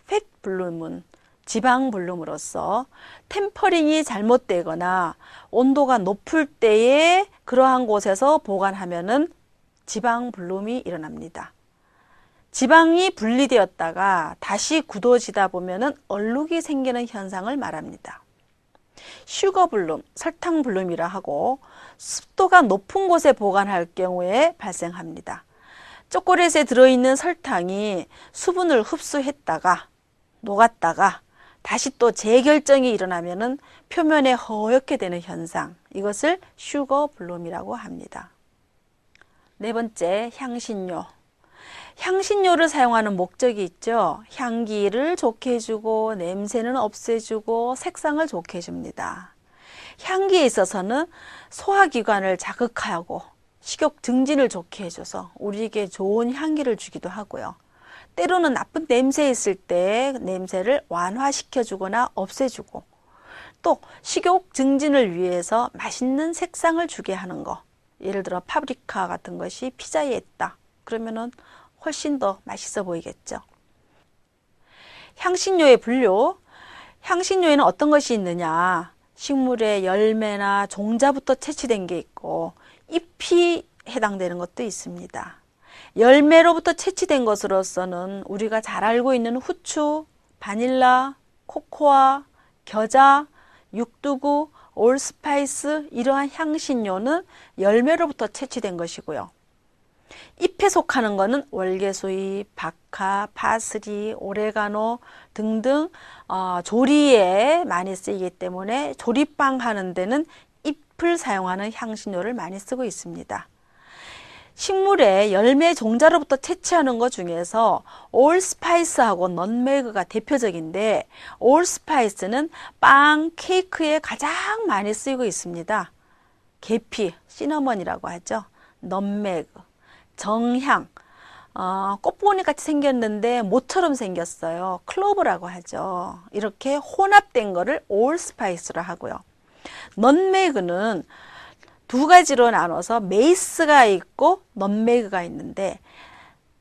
팻 블룸은 지방 블룸으로서 템퍼링이 잘못되거나 온도가 높을 때에 그러한 곳에서 보관하면은 지방 블룸이 일어납니다. 지방이 분리되었다가 다시 굳어지다 보면은 얼룩이 생기는 현상을 말합니다. 슈거 블룸, 설탕 블룸이라 하고 습도가 높은 곳에 보관할 경우에 발생합니다. 초콜릿에 들어있는 설탕이 수분을 흡수했다가 녹았다가 다시 또 재결정이 일어나면은 표면에 허옇게 되는 현상, 이것을 슈거 블룸이라고 합니다. 네 번째, 향신료. 향신료를 사용하는 목적이 있죠. 향기를 좋게 해주고 냄새는 없애주고 색상을 좋게 해줍니다. 향기에 있어서는 소화기관을 자극하고 식욕 증진을 좋게 해줘서 우리에게 좋은 향기를 주기도 하고요. 때로는 나쁜 냄새 있을 때 냄새를 완화시켜 주거나 없애주고, 또 식욕 증진을 위해서 맛있는 색상을 주게 하는 거, 예를 들어 파프리카 같은 것이 피자에 있다 그러면은 훨씬 더 맛있어 보이겠죠. 향신료의 분류. 향신료에는 어떤 것이 있느냐, 식물의 열매나 종자부터 채취된 게 있고 잎이 해당되는 것도 있습니다. 열매로부터 채취된 것으로서는 우리가 잘 알고 있는 후추, 바닐라, 코코아, 겨자, 육두구, 올스파이스, 이러한 향신료는 열매로부터 채취된 것이고요. 잎에 속하는 것은 월계수잎, 박하, 파슬리, 오레가노 등등 조리에 많이 쓰이기 때문에 조리빵 하는 데는 잎을 사용하는 향신료를 많이 쓰고 있습니다. 식물의 열매 종자로부터 채취하는 것 중에서 올스파이스하고 넛메그가 대표적인데, 올스파이스는 빵, 케이크에 가장 많이 쓰이고 있습니다. 계피, 시나몬이라고 하죠. 넛메그, 정향, 꽃보니 같이 생겼는데 모처럼 생겼어요. 클로브라고 하죠. 이렇게 혼합된 거를 올스파이스로 하고요. 넛메그는 두 가지로 나눠서 메이스가 있고 넛메그가 있는데,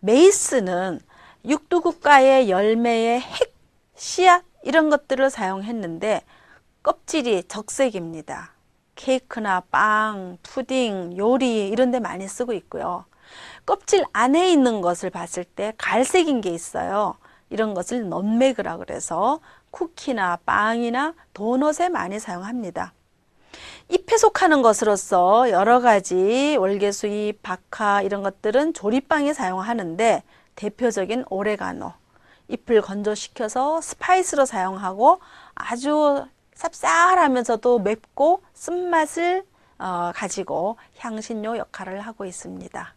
메이스는 육두구과의 열매의 핵, 씨앗 이런 것들을 사용했는데 껍질이 적색입니다. 케이크나 빵, 푸딩, 요리 이런 데 많이 쓰고 있고요. 껍질 안에 있는 것을 봤을 때 갈색인 게 있어요. 이런 것을 넛메그라 그래서 쿠키나 빵이나 도넛에 많이 사용합니다. 잎에 속하는 것으로서 여러 가지 월계수잎, 박하 이런 것들은 조리빵에 사용하는데, 대표적인 오레가노, 잎을 건조시켜서 스파이스로 사용하고 아주 쌉쌀하면서도 맵고 쓴맛을 가지고 향신료 역할을 하고 있습니다.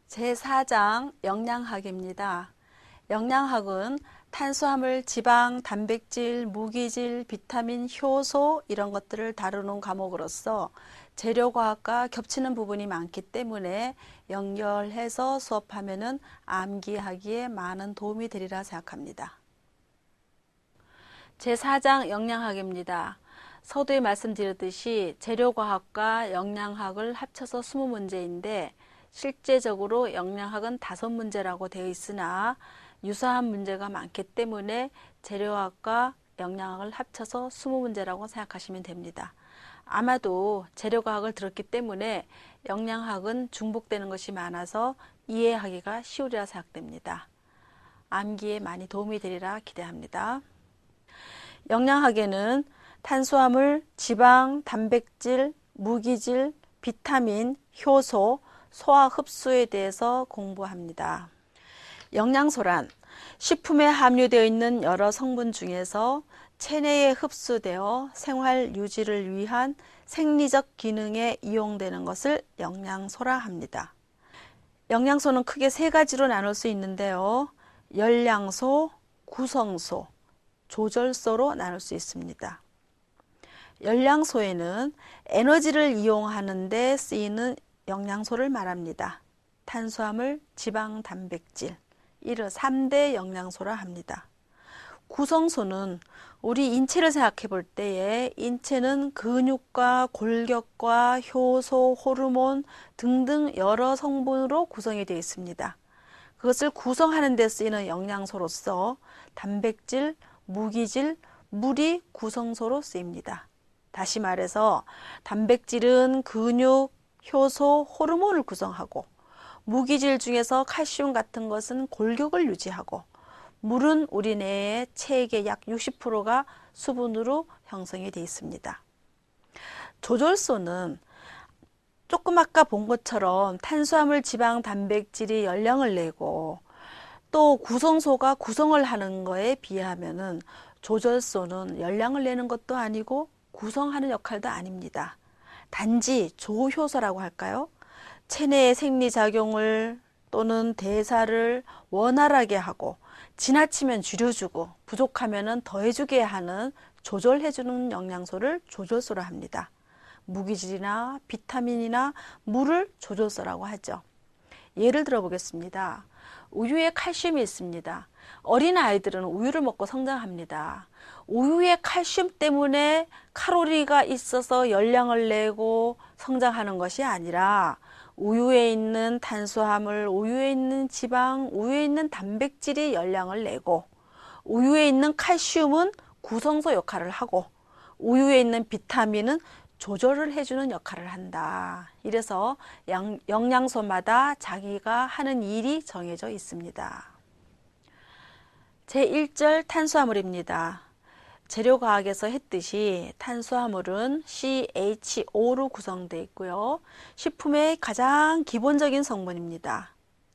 제4장 영양학입니다. 영양학은 탄수화물, 지방, 단백질, 무기질, 비타민, 효소 이런 것들을 다루는 과목으로서 재료과학과 겹치는 부분이 많기 때문에 연결해서 수업하면은 암기하기에 많은 도움이 되리라 생각합니다. 제4장 영양학입니다. 서두에 말씀드렸듯이 재료과학과 영양학을 합쳐서 20문제인데 실제적으로 영양학은 5문제라고 되어 있으나 유사한 문제가 많기 때문에 재료학과 영양학을 합쳐서 20문제라고 생각하시면 됩니다. 아마도 재료과학을 들었기 때문에 영양학은 중복되는 것이 많아서 이해하기가 쉬우리라 생각됩니다. 암기에 많이 도움이 되리라 기대합니다. 영양학에는 탄수화물, 지방, 단백질, 무기질, 비타민, 효소, 소화 흡수에 대해서 공부합니다. 영양소란 식품에 함유되어 있는 여러 성분 중에서 체내에 흡수되어 생활 유지를 위한 생리적 기능에 이용되는 것을 영양소라 합니다. 영양소는 크게 3가지로 나눌 수 있는데요. 열량소, 구성소, 조절소로 나눌 수 있습니다. 열량소에는 에너지를 이용하는 데 쓰이는 영양소를 말합니다. 탄수화물, 지방, 단백질, 이를 3대 영양소라 합니다. 구성소는 우리 인체를 생각해 볼 때에 인체는 근육과 골격과 효소, 호르몬 등등 여러 성분으로 구성이 되어 있습니다. 그것을 구성하는 데 쓰이는 영양소로서 단백질, 무기질, 물이 구성소로 쓰입니다. 다시 말해서 단백질은 근육, 효소, 호르몬을 구성하고, 무기질 중에서 칼슘 같은 것은 골격을 유지하고, 물은 우리 뇌의 체액의 약 60%가 수분으로 형성이 되어 있습니다. 조절소는 조금 아까 본 것처럼 탄수화물, 지방, 단백질이 열량을 내고 또 구성소가 구성을 하는 거에 비하면은 조절소는 열량을 내는 것도 아니고 구성하는 역할도 아닙니다. 단지 조효소라고 할까요? 체내의 생리작용을 또는 대사를 원활하게 하고 지나치면 줄여주고 부족하면 더해주게 하는 조절해주는 영양소를 조절소라 합니다. 무기질이나 비타민이나 물을 조절소라고 하죠. 예를 들어 보겠습니다. 우유에 칼슘이 있습니다. 어린 아이들은 우유를 먹고 성장합니다. 우유에 칼슘 때문에 칼로리가 있어서 열량을 내고 성장하는 것이 아니라 우유에 있는 탄수화물, 우유에 있는 지방, 우유에 있는 단백질이 열량을 내고 우유에 있는 칼슘은 구성소 역할을 하고 우유에 있는 비타민은 조절을 해주는 역할을 한다. 이래서 영양소마다 자기가 하는 일이 정해져 있습니다. 제1절 탄수화물입니다. 재료과학에서 했듯이 탄수화물은 CHO로 구성되어 있고요. 식품의 가장 기본적인 성분입니다.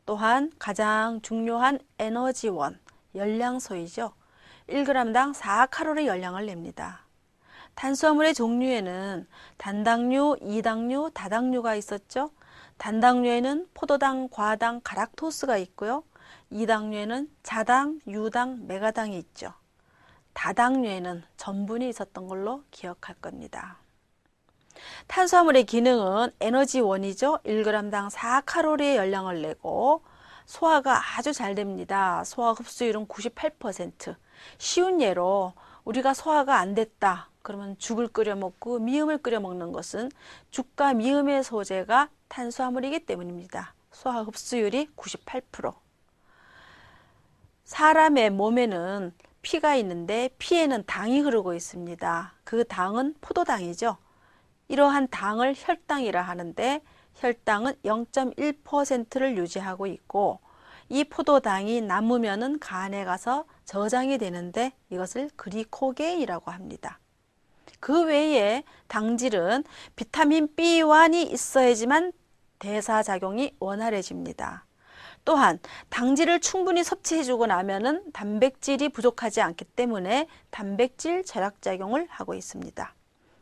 또한 가장 중요한 에너지원, 열량소이죠. 1g당 4칼로리 열량을 냅니다. 탄수화물의 종류에는 단당류, 이당류, 다당류가 있었죠. 단당류에는 포도당, 과당, 갈락토스가 있고요. 이당류에는 자당, 유당, 메가당이 있죠. 다당류에는 전분이 있었던 걸로 기억할 겁니다. 탄수화물의 기능은 에너지원이죠. 1g당 4칼로리의 열량을 내고 소화가 아주 잘 됩니다. 소화 흡수율은 98%. 쉬운 예로 우리가 소화가 안 됐다. 그러면 죽을 끓여 먹고 미음을 끓여 먹는 것은 죽과 미음의 소재가 탄수화물이기 때문입니다. 소화 흡수율이 98%. 사람의 몸에는 피가 있는데 피에는 당이 흐르고 있습니다. 그 당은 포도당이죠. 이러한 당을 혈당이라 하는데 혈당은 0.1%를 유지하고 있고 이 포도당이 남으면은 간에 가서 저장이 되는데 이것을 글리코겐이라고 합니다. 그 외에 당질은 비타민 B1이 있어야지만 대사작용이 원활해집니다. 또한 당질을 충분히 섭취해주고 나면은 단백질이 부족하지 않기 때문에 단백질 절약작용을 하고 있습니다.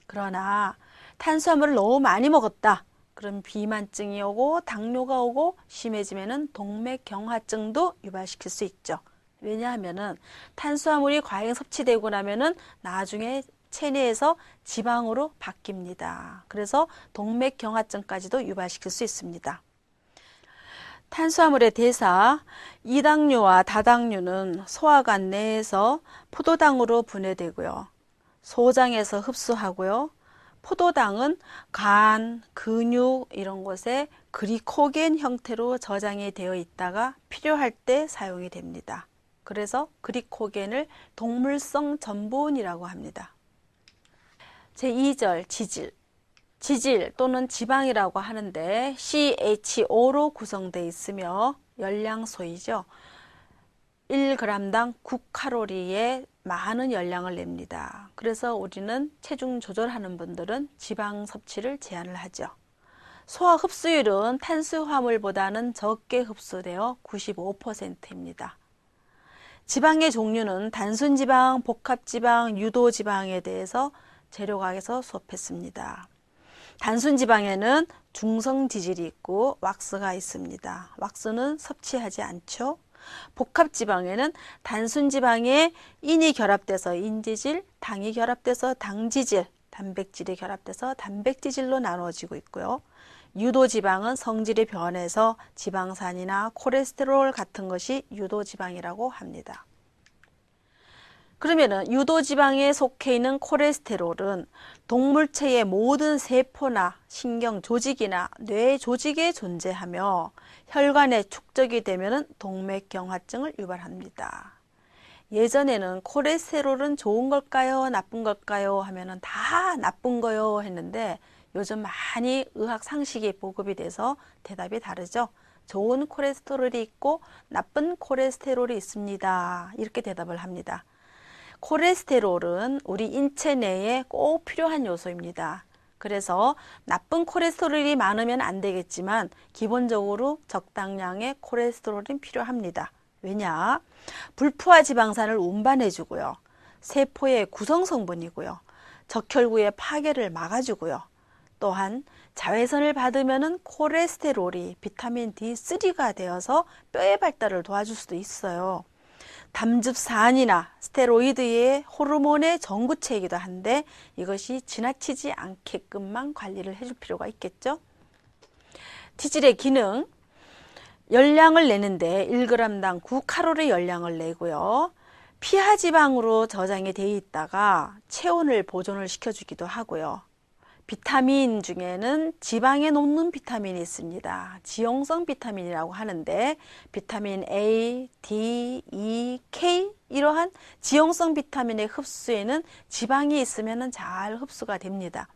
그러나 탄수화물을 너무 많이 먹었다. 그럼 비만증이 오고 당뇨가 오고 심해지면은 동맥경화증도 유발시킬 수 있죠. 왜냐하면은 탄수화물이 과잉 섭취되고 나면은 나중에 체내에서 지방으로 바뀝니다. 그래서 동맥경화증까지도 유발시킬 수 있습니다. 탄수화물의 대사, 이당류와 다당류는 소화관 내에서 포도당으로 분해되고요. 소장에서 흡수하고요. 포도당은 간, 근육 이런 곳에 글리코겐 형태로 저장이 되어 있다가 필요할 때 사용이 됩니다. 그래서 글리코겐을 동물성 전분이라고 합니다. 제2절 지질. 지질 또는 지방이라고 하는데 CHO로 구성되어 있으며 열량소이죠. 1g당 9칼로리의 많은 열량을 냅니다. 그래서 우리는 체중 조절하는 분들은 지방 섭취를 제한을 하죠. 소화 흡수율은 탄수화물보다는 적게 흡수되어 95%입니다. 지방의 종류는 단순지방, 복합지방, 유도지방에 대해서 재료과학에서 수업했습니다. 단순지방에는 중성지질이 있고 왁스가 있습니다. 왁스는 섭취하지 않죠. 복합지방에는 단순지방에 인이 결합돼서 인지질, 당이 결합돼서 당지질, 단백질이 결합돼서 단백지질로 나누어지고 있고요. 유도지방은 성질이 변해서 지방산이나 콜레스테롤 같은 것이 유도지방이라고 합니다. 그러면은 유도지방에 속해 있는 콜레스테롤은 동물체의 모든 세포나 신경 조직이나 뇌 조직에 존재하며 혈관에 축적이 되면은 동맥경화증을 유발합니다. 예전에는 콜레스테롤은 좋은 걸까요? 나쁜 걸까요? 하면은 다 나쁜 거요 했는데 요즘 많이 의학 상식이 보급이 돼서 대답이 다르죠. 좋은 콜레스테롤이 있고 나쁜 콜레스테롤이 있습니다. 이렇게 대답을 합니다. 콜레스테롤은 우리 인체 내에 꼭 필요한 요소입니다. 그래서 나쁜 콜레스테롤이 많으면 안 되겠지만 기본적으로 적당량의 콜레스테롤은 필요합니다. 왜냐? 불포화 지방산을 운반해 주고요. 세포의 구성 성분이고요. 적혈구의 파괴를 막아주고요. 또한 자외선을 받으면 콜레스테롤이 비타민 D3가 되어서 뼈의 발달을 도와줄 수도 있어요. 담즙산이나 스테로이드의 호르몬의 전구체이기도 한데 이것이 지나치지 않게끔만 관리를 해줄 필요가 있겠죠. 티질의 기능, 열량을 내는데 1g당 9칼로리 열량을 내고요. 피하지방으로 저장이 되어 있다가 체온을 보존을 시켜주기도 하고요. 비타민 중에는 지방에 녹는 비타민이 있습니다. 지용성 비타민이라고 하는데 비타민 A, D, E, K 이러한 지용성 비타민의 흡수에는 지방이 있으면 잘 흡수가 됩니다.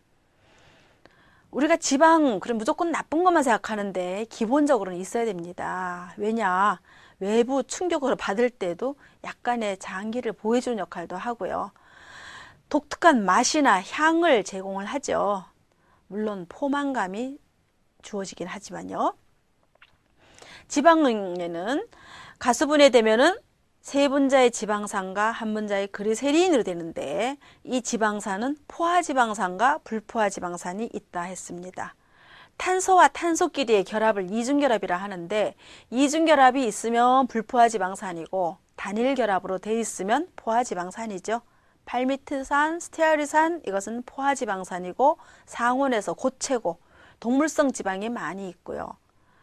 우리가 지방 그럼 무조건 나쁜 것만 생각하는데 기본적으로는 있어야 됩니다. 왜냐? 외부 충격을 받을 때도 약간의 장기를 보여주는 역할도 하고요. 독특한 맛이나 향을 제공을 하죠. 물론 포만감이 주어지긴 하지만요. 지방에는 가수분해되면은 세 분자의 지방산과 한 분자의 그리세린으로 되는데 이 지방산은 포화지방산과 불포화지방산이 있다 했습니다. 탄소와 탄소끼리의 결합을 이중결합이라 하는데 이중결합이 있으면 불포화지방산이고 단일결합으로 되어 있으면 포화지방산이죠. 팔미트산, 스테아리산 이것은 포화지방산이고 상온에서 고체고 동물성 지방이 많이 있고요.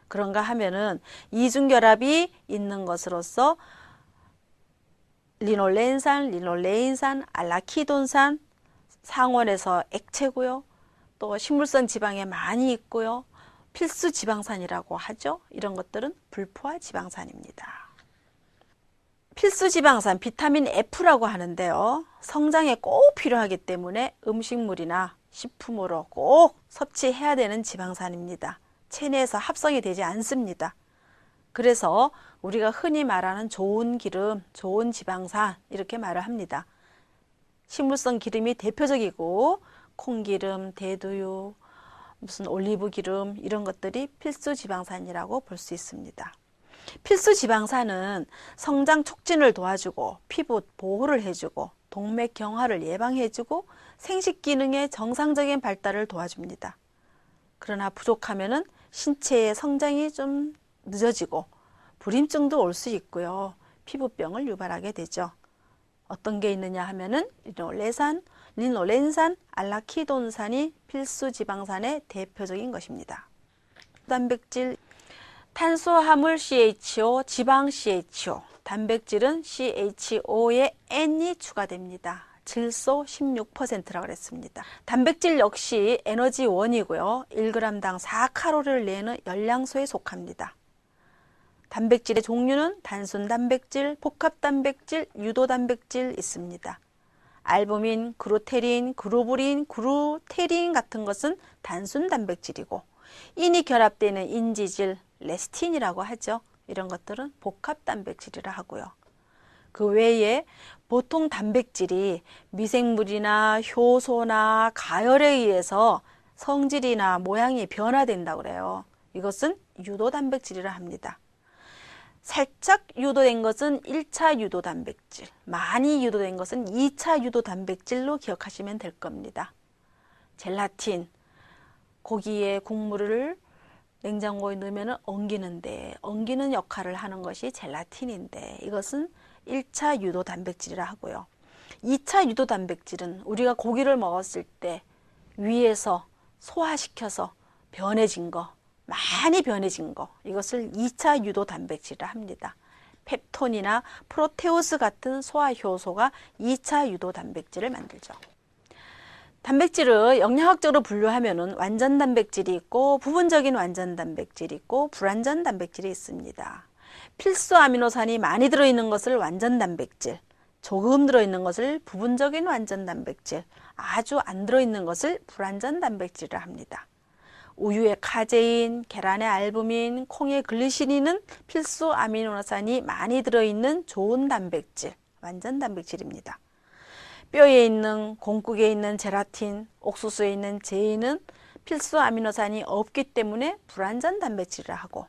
그런가 하면은 이중결합이 있는 것으로서 리놀렌산, 리놀레인산, 알라키돈산 상온에서 액체고요. 또 식물성 지방에 많이 있고요. 필수 지방산이라고 하죠. 이런 것들은 불포화 지방산입니다. 필수 지방산 비타민 F라고 하는데요. 성장에 꼭 필요하기 때문에 음식물이나 식품으로 꼭 섭취해야 되는 지방산입니다. 체내에서 합성이 되지 않습니다. 그래서 우리가 흔히 말하는 좋은 기름, 좋은 지방산 이렇게 말을 합니다. 식물성 기름이 대표적이고 콩기름, 대두유, 무슨 올리브 기름 이런 것들이 필수 지방산이라고 볼 수 있습니다. 필수 지방산은 성장 촉진을 도와주고 피부 보호를 해주고 동맥 경화를 예방해주고 생식 기능의 정상적인 발달을 도와줍니다. 그러나 부족하면은 신체의 성장이 좀 늦어지고 불임증도 올 수 있고요. 피부병을 유발하게 되죠. 어떤 게 있느냐 하면은 리놀렌산, 알라키돈산이 필수 지방산의 대표적인 것입니다. 단백질, 탄수화물 CHO, 지방 CHO, 단백질은 CHO에 N이 추가됩니다. 질소 16%라고 그랬습니다. 단백질 역시 에너지원이고요. 1g당 4칼로리를 내는 열량소에 속합니다. 단백질의 종류는 단순 단백질, 복합 단백질, 유도 단백질 있습니다. 알부민, 그루테린, 그루불린, 그루테린 같은 것은 단순 단백질이고 인이 결합되는 인지질, 레스틴이라고 하죠. 이런 것들은 복합 단백질이라 하고요. 그 외에 보통 단백질이 미생물이나 효소나 가열에 의해서 성질이나 모양이 변화된다고 그래요. 이것은 유도 단백질이라 합니다. 살짝 유도된 것은 1차 유도 단백질, 많이 유도된 것은 2차 유도 단백질로 기억하시면 될 겁니다. 젤라틴, 고기의 국물을 냉장고에 넣으면 엉기는 역할을 하는 것이 젤라틴인데 이것은 1차 유도 단백질이라 하고요. 2차 유도 단백질은 우리가 고기를 먹었을 때 위에서 소화시켜서 변해진 거, 많이 변해진 거, 이것을 2차 유도 단백질이라 합니다. 펩톤이나 프로테오스 같은 소화 효소가 2차 유도 단백질을 만들죠. 단백질을 영양학적으로 분류하면은 완전 단백질이 있고 부분적인 완전 단백질이 있고 불완전 단백질이 있습니다. 필수 아미노산이 많이 들어있는 것을 완전 단백질, 조금 들어있는 것을 부분적인 완전 단백질, 아주 안 들어있는 것을 불완전 단백질이라 합니다. 우유의 카제인, 계란의 알부민, 콩의 글리시린은 필수 아미노산이 많이 들어있는 좋은 단백질, 완전 단백질입니다. 뼈에 있는 공국에 있는 제라틴, 옥수수에 있는 제인은 필수 아미노산이 없기 때문에 불완전 단백질이라 하고,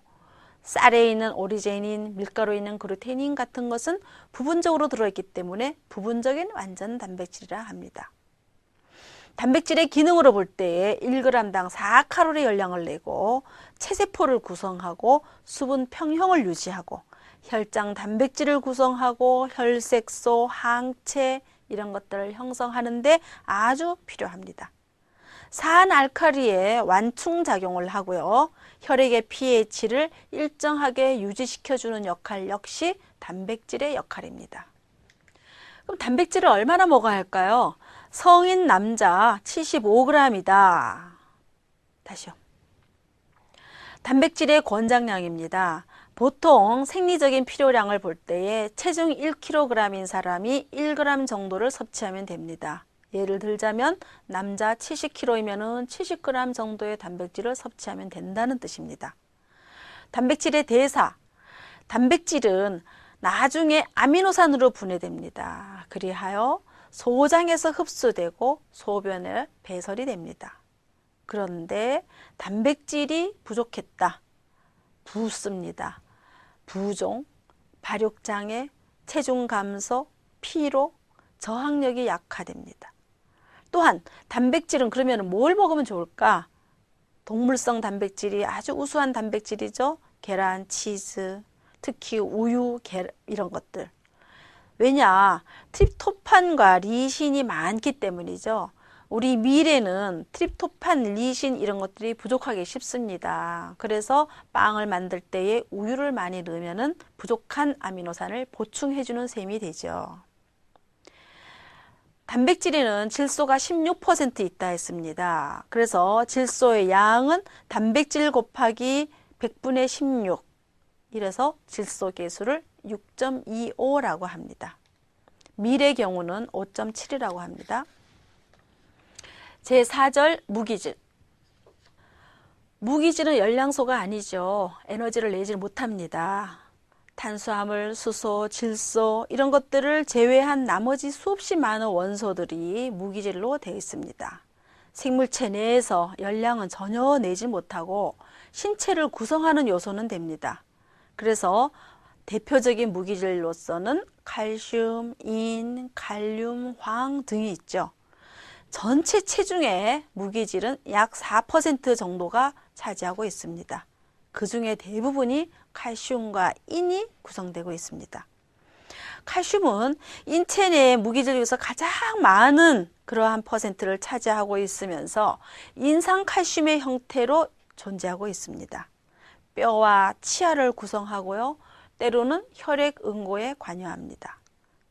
쌀에 있는 오리제닌, 밀가루에 있는 글루테닌 같은 것은 부분적으로 들어있기 때문에 부분적인 완전 단백질이라 합니다. 단백질의 기능으로 볼 때에 1g당 4칼로리 열량을 내고 체세포를 구성하고 수분 평형을 유지하고 혈장 단백질을 구성하고 혈색소, 항체 이런 것들을 형성하는데 아주 필요합니다. 산알칼리의 완충작용을 하고요. 혈액의 pH를 일정하게 유지시켜주는 역할 역시 단백질의 역할입니다. 그럼 단백질을 얼마나 먹어야 할까요? 성인 남자 75g이다. 다시요. 단백질의 권장량입니다. 보통 생리적인 필요량을 볼 때에 체중 1kg인 사람이 1g 정도를 섭취하면 됩니다. 예를 들자면 남자 70kg이면 70g 정도의 단백질을 섭취하면 된다는 뜻입니다. 단백질의 대사. 단백질은 나중에 아미노산으로 분해됩니다. 그리하여 소장에서 흡수되고 소변에 배설이 됩니다. 그런데 단백질이 부족했다. 붓습니다. 부종, 발육장애, 체중 감소, 피로, 저항력이 약화됩니다. 또한 단백질은 그러면 뭘 먹으면 좋을까? 동물성 단백질이 아주 우수한 단백질이죠. 계란, 치즈, 특히 우유, 이런 것들. 왜냐? 트립토판과 리신이 많기 때문이죠. 우리 밀에는 트립토판, 리신 이런 것들이 부족하기 쉽습니다. 그래서 빵을 만들 때에 우유를 많이 넣으면 부족한 아미노산을 보충해주는 셈이 되죠. 단백질에는 질소가 16% 있다 했습니다. 그래서 질소의 양은 단백질 곱하기 100분의 16. 이래서 질소 계수를 6.25라고 합니다. 밀의 경우는 5.7이라고 합니다. 제4절 무기질. 무기질은 열량소가 아니죠. 에너지를 내지 못합니다. 탄수화물, 수소, 질소 이런 것들을 제외한 나머지 수없이 많은 원소들이 무기질로 되어 있습니다. 생물체 내에서 열량은 전혀 내지 못하고 신체를 구성하는 요소는 됩니다. 그래서 대표적인 무기질로서는 칼슘, 인, 칼륨, 황 등이 있죠. 전체 체중의 무기질은 약 4% 정도가 차지하고 있습니다. 그 중에 대부분이 칼슘과 인이 구성되고 있습니다. 칼슘은 인체 내의 무기질 중에서 가장 많은 그러한 퍼센트를 차지하고 있으면서 인상칼슘의 형태로 존재하고 있습니다. 뼈와 치아를 구성하고요. 때로는 혈액 응고에 관여합니다.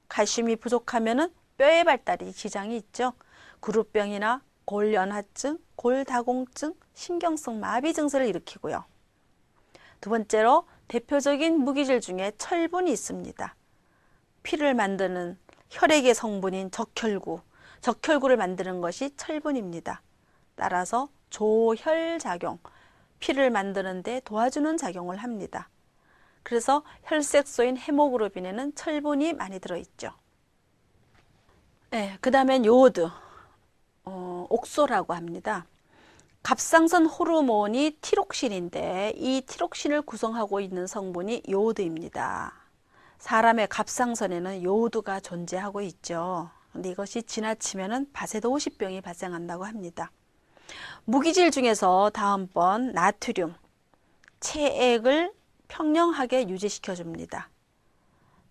칼슘이 부족하면 뼈의 발달이 지장이 있죠. 구루병이나 골연화증, 골다공증, 신경성 마비 증세를 일으키고요. 두 번째로 대표적인 무기질 중에 철분이 있습니다. 피를 만드는 혈액의 성분인 적혈구, 적혈구를 만드는 것이 철분입니다. 따라서 조혈작용, 피를 만드는 데 도와주는 작용을 합니다. 그래서 혈색소인 헤모글로빈에는 철분이 많이 들어있죠. 네, 그 다음엔 요오드, 옥소라고 합니다. 갑상선 호르몬이 티록신인데 이 티록신을 구성하고 있는 성분이 요오드입니다. 사람의 갑상선에는 요오드가 존재하고 있죠. 근데 이것이 지나치면 바세도우시병이 발생한다고 합니다. 무기질 중에서 다음번 나트륨, 체액을 평형하게 유지시켜 줍니다.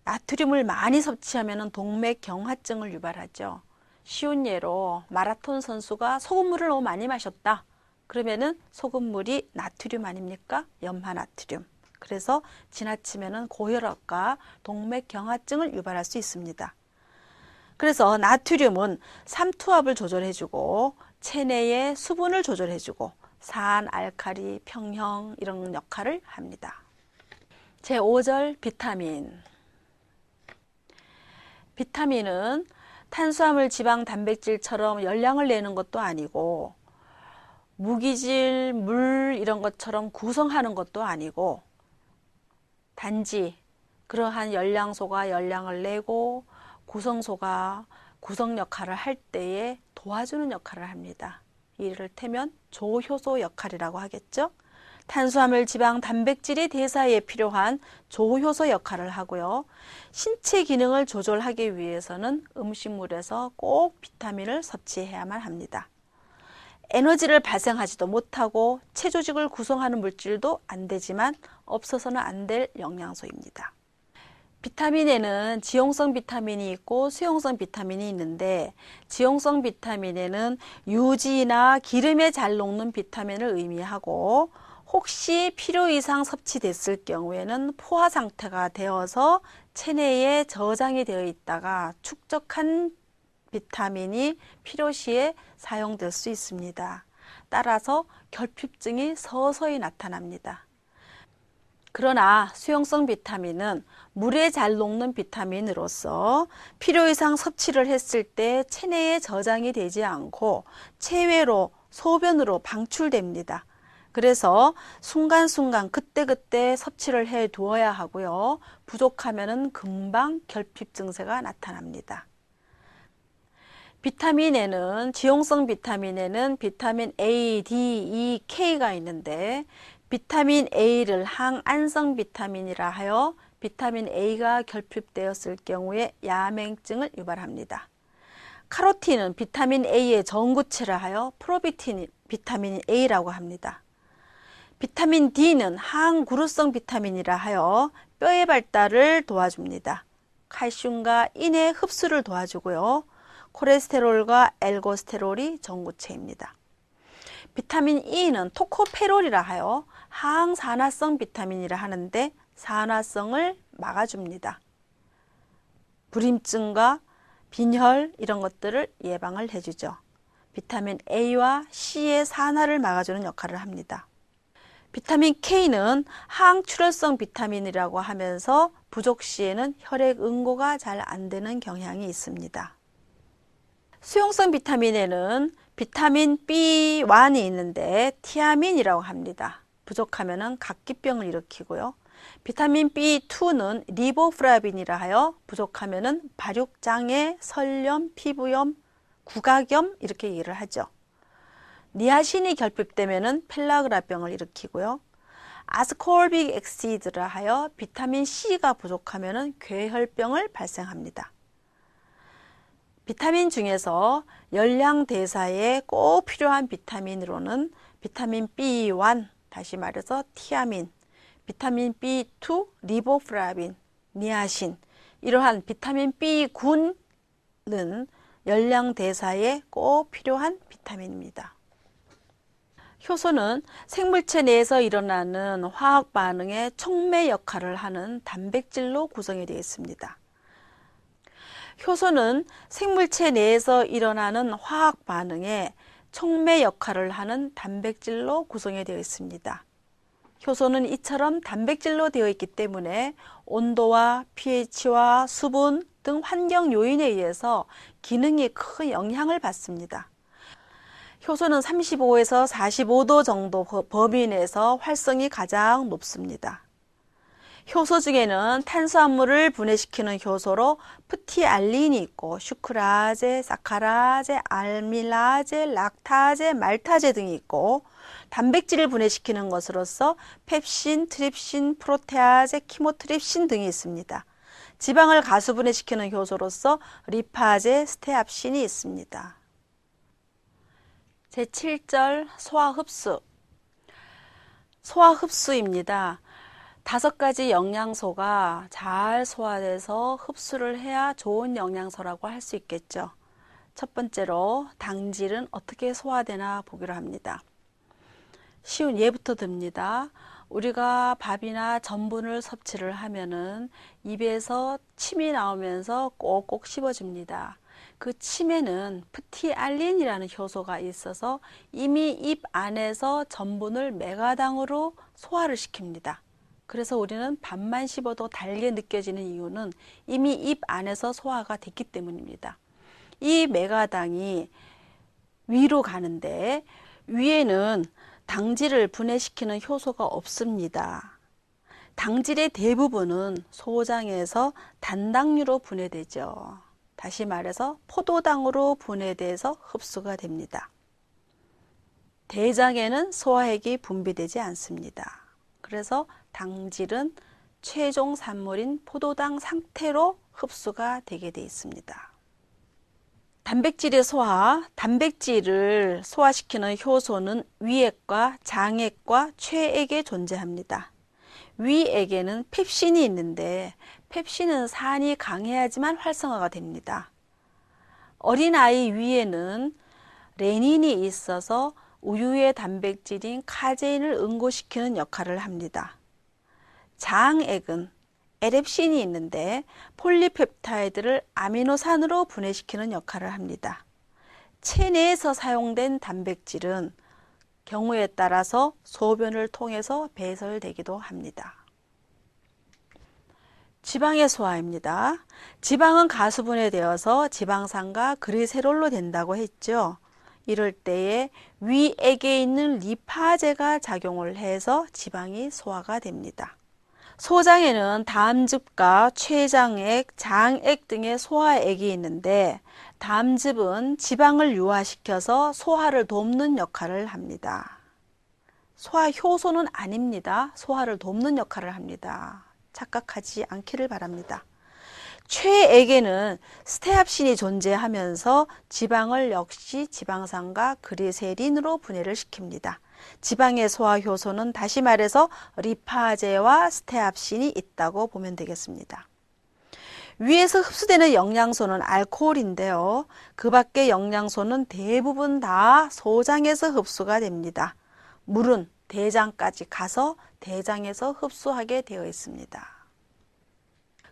나트륨을 많이 섭취하면 동맥경화증을 유발하죠. 쉬운 예로 마라톤 선수가 소금물을 너무 많이 마셨다. 그러면은 소금물이 나트륨 아닙니까? 염화나트륨. 그래서 지나치면 고혈압과 동맥경화증을 유발할 수 있습니다. 그래서 나트륨은 삼투압을 조절해주고 체내의 수분을 조절해주고 산알칼리 평형 이런 역할을 합니다. 제5절 비타민. 비타민은 탄수화물, 지방, 단백질처럼 열량을 내는 것도 아니고 무기질, 물 이런 것처럼 구성하는 것도 아니고 단지 그러한 열량소가 열량을 내고 구성소가 구성 역할을 할 때에 도와주는 역할을 합니다. 이를테면 조효소 역할이라고 하겠죠. 탄수화물, 지방, 단백질이 대사에 필요한 조효소 역할을 하고요. 신체 기능을 조절하기 위해서는 음식물에서 꼭 비타민을 섭취해야만 합니다. 에너지를 발생하지도 못하고 체조직을 구성하는 물질도 안 되지만 없어서는 안 될 영양소입니다. 비타민에는 지용성 비타민이 있고 수용성 비타민이 있는데, 지용성 비타민에는 유지나 기름에 잘 녹는 비타민을 의미하고, 혹시 필요 이상 섭취됐을 경우에는 포화 상태가 되어서 체내에 저장이 되어 있다가 축적한 비타민이 필요시에 사용될 수 있습니다. 따라서 결핍증이 서서히 나타납니다. 그러나 수용성 비타민은 물에 잘 녹는 비타민으로서 필요 이상 섭취를 했을 때 체내에 저장이 되지 않고 체외로, 소변으로 방출됩니다. 그래서 순간순간 그때그때 섭취를 해 두어야 하고요. 부족하면은 금방 결핍 증세가 나타납니다. 비타민에는, 지용성 비타민에는 비타민 A, D, E, K가 있는데, 비타민 A를 항안성 비타민이라 하여 비타민 A가 결핍되었을 경우에 야맹증을 유발합니다. 카로틴은 비타민 A의 전구체라 하여 비타민 A라고 합니다. 비타민 D는 항구루성 비타민이라 하여 뼈의 발달을 도와줍니다. 칼슘과 인의 흡수를 도와주고요. 콜레스테롤과 엘고스테롤이 전구체입니다. 비타민 E는 토코페롤이라 하여 항산화성 비타민이라 하는데 산화성을 막아줍니다. 불임증과 빈혈 이런 것들을 예방을 해주죠. 비타민 A와 C의 산화를 막아주는 역할을 합니다. 비타민 K는 항출혈성 비타민이라고 하면서 부족 시에는 혈액 응고가 잘 안 되는 경향이 있습니다. 수용성 비타민에는 비타민 B1이 있는데 티아민이라고 합니다. 부족하면 각기병을 일으키고요. 비타민 B2는 리보프라빈이라 하여 부족하면 발육장애, 설염, 피부염, 구각염 이렇게 얘기를 하죠. 니아신이 결핍되면 펠라그라병을 일으키고요. 아스코르빅 액시드라 하여 비타민 C가 부족하면 괴혈병을 발생합니다. 비타민 중에서 열량 대사에 꼭 필요한 비타민으로는 비타민 B1, 다시 말해서 티아민, 비타민 B2, 리보프라빈, 니아신, 이러한 비타민 B군은 열량 대사에 꼭 필요한 비타민입니다. 효소는 생물체 내에서 일어나는 화학 반응의 촉매 역할을 하는 단백질로 구성이 되어 있습니다. 효소는 생물체 내에서 일어나는 화학 반응에 촉매 역할을 하는 단백질로 구성이 되어 있습니다. 효소는 이처럼 단백질로 되어 있기 때문에 온도와 pH와 수분 등 환경 요인에 의해서 기능이 큰 영향을 받습니다. 효소는 35에서 45도 정도 범위 내에서 활성이 가장 높습니다. 효소 중에는 탄수화물을 분해시키는 효소로 프티알린이 있고 슈크라제, 사카라제, 아밀라제, 락타제, 말타제 등이 있고, 단백질을 분해시키는 것으로서 펩신, 트립신, 프로테아제, 키모트립신 등이 있습니다. 지방을 가수 분해시키는 효소로서 리파제, 스테압신이 있습니다. 제7절 소화흡수. 소화흡수입니다. 5가지 영양소가 잘 소화돼서 흡수를 해야 좋은 영양소라고 할 수 있겠죠. 첫 번째로 당질은 어떻게 소화되나 보기로 합니다. 쉬운 예부터 듭니다. 우리가 밥이나 전분을 섭취를 하면은 입에서 침이 나오면서 꼭꼭 씹어줍니다. 그 침에는 프티알린이라는 효소가 있어서 이미 입 안에서 전분을 메가당으로 소화를 시킵니다. 그래서 우리는 밥만 씹어도 달게 느껴지는 이유는 이미 입 안에서 소화가 됐기 때문입니다. 이 메가당이 위로 가는데 위에는 당질을 분해시키는 효소가 없습니다. 당질의 대부분은 소장에서 단당류로 분해되죠. 다시 말해서 포도당으로 분해돼서 흡수가 됩니다. 대장에는 소화액이 분비되지 않습니다. 그래서 당질은 최종 산물인 포도당 상태로 흡수가 되게 되어 있습니다. 단백질의 소화, 단백질을 소화시키는 효소는 위액과 장액과 췌액에 존재합니다. 위액에는 펩신이 있는데 펩신은 산이 강해야지만 활성화가 됩니다. 어린아이 위에는 레닌이 있어서 우유의 단백질인 카제인을 응고시키는 역할을 합니다. 장액은 에렙신이 있는데 폴리펩타이드를 아미노산으로 분해시키는 역할을 합니다. 체내에서 사용된 단백질은 경우에 따라서 소변을 통해서 배설되기도 합니다. 지방의 소화입니다. 지방은 가수분해되어서 지방산과 그리세롤로 된다고 했죠. 이럴 때에 위액에 있는 리파제가 작용을 해서 지방이 소화가 됩니다. 소장에는 담즙과 췌장액, 장액 등의 소화액이 있는데 담즙은 지방을 유화시켜서 소화를 돕는 역할을 합니다. 소화 효소는 아닙니다. 소화를 돕는 역할을 합니다. 착각하지 않기를 바랍니다. 췌액에는 스테압신이 존재하면서 지방을 역시 지방산과 그리세린으로 분해를 시킵니다. 지방의 소화 효소는 다시 말해서 리파제와 스테압신이 있다고 보면 되겠습니다. 위에서 흡수되는 영양소는 알코올인데요. 그 밖의 영양소는 대부분 다 소장에서 흡수가 됩니다. 물은 대장까지 가서 대장에서 흡수하게 되어 있습니다.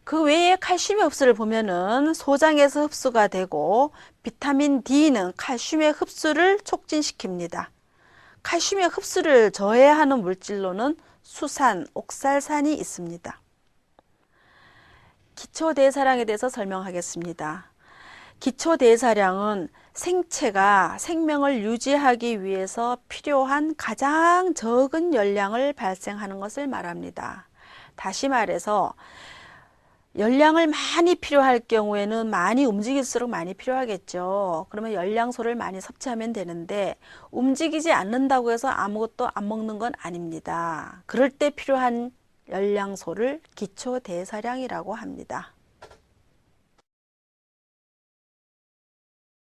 그 외에 칼슘의 흡수를 보면은 소장에서 흡수가 되고 비타민 D는 칼슘의 흡수를 촉진시킵니다. 칼슘의 흡수를 저해하는 물질로는 수산, 옥살산이 있습니다. 기초대사량에 대해서 설명하겠습니다. 기초대사량은 생체가 생명을 유지하기 위해서 필요한 가장 적은 열량을 발생하는 것을 말합니다. 다시 말해서 열량을 많이 필요할 경우에는 많이 움직일수록 많이 필요하겠죠. 그러면 열량소를 많이 섭취하면 되는데 움직이지 않는다고 해서 아무것도 안 먹는 건 아닙니다. 그럴 때 필요한 열량소를 기초대사량이라고 합니다.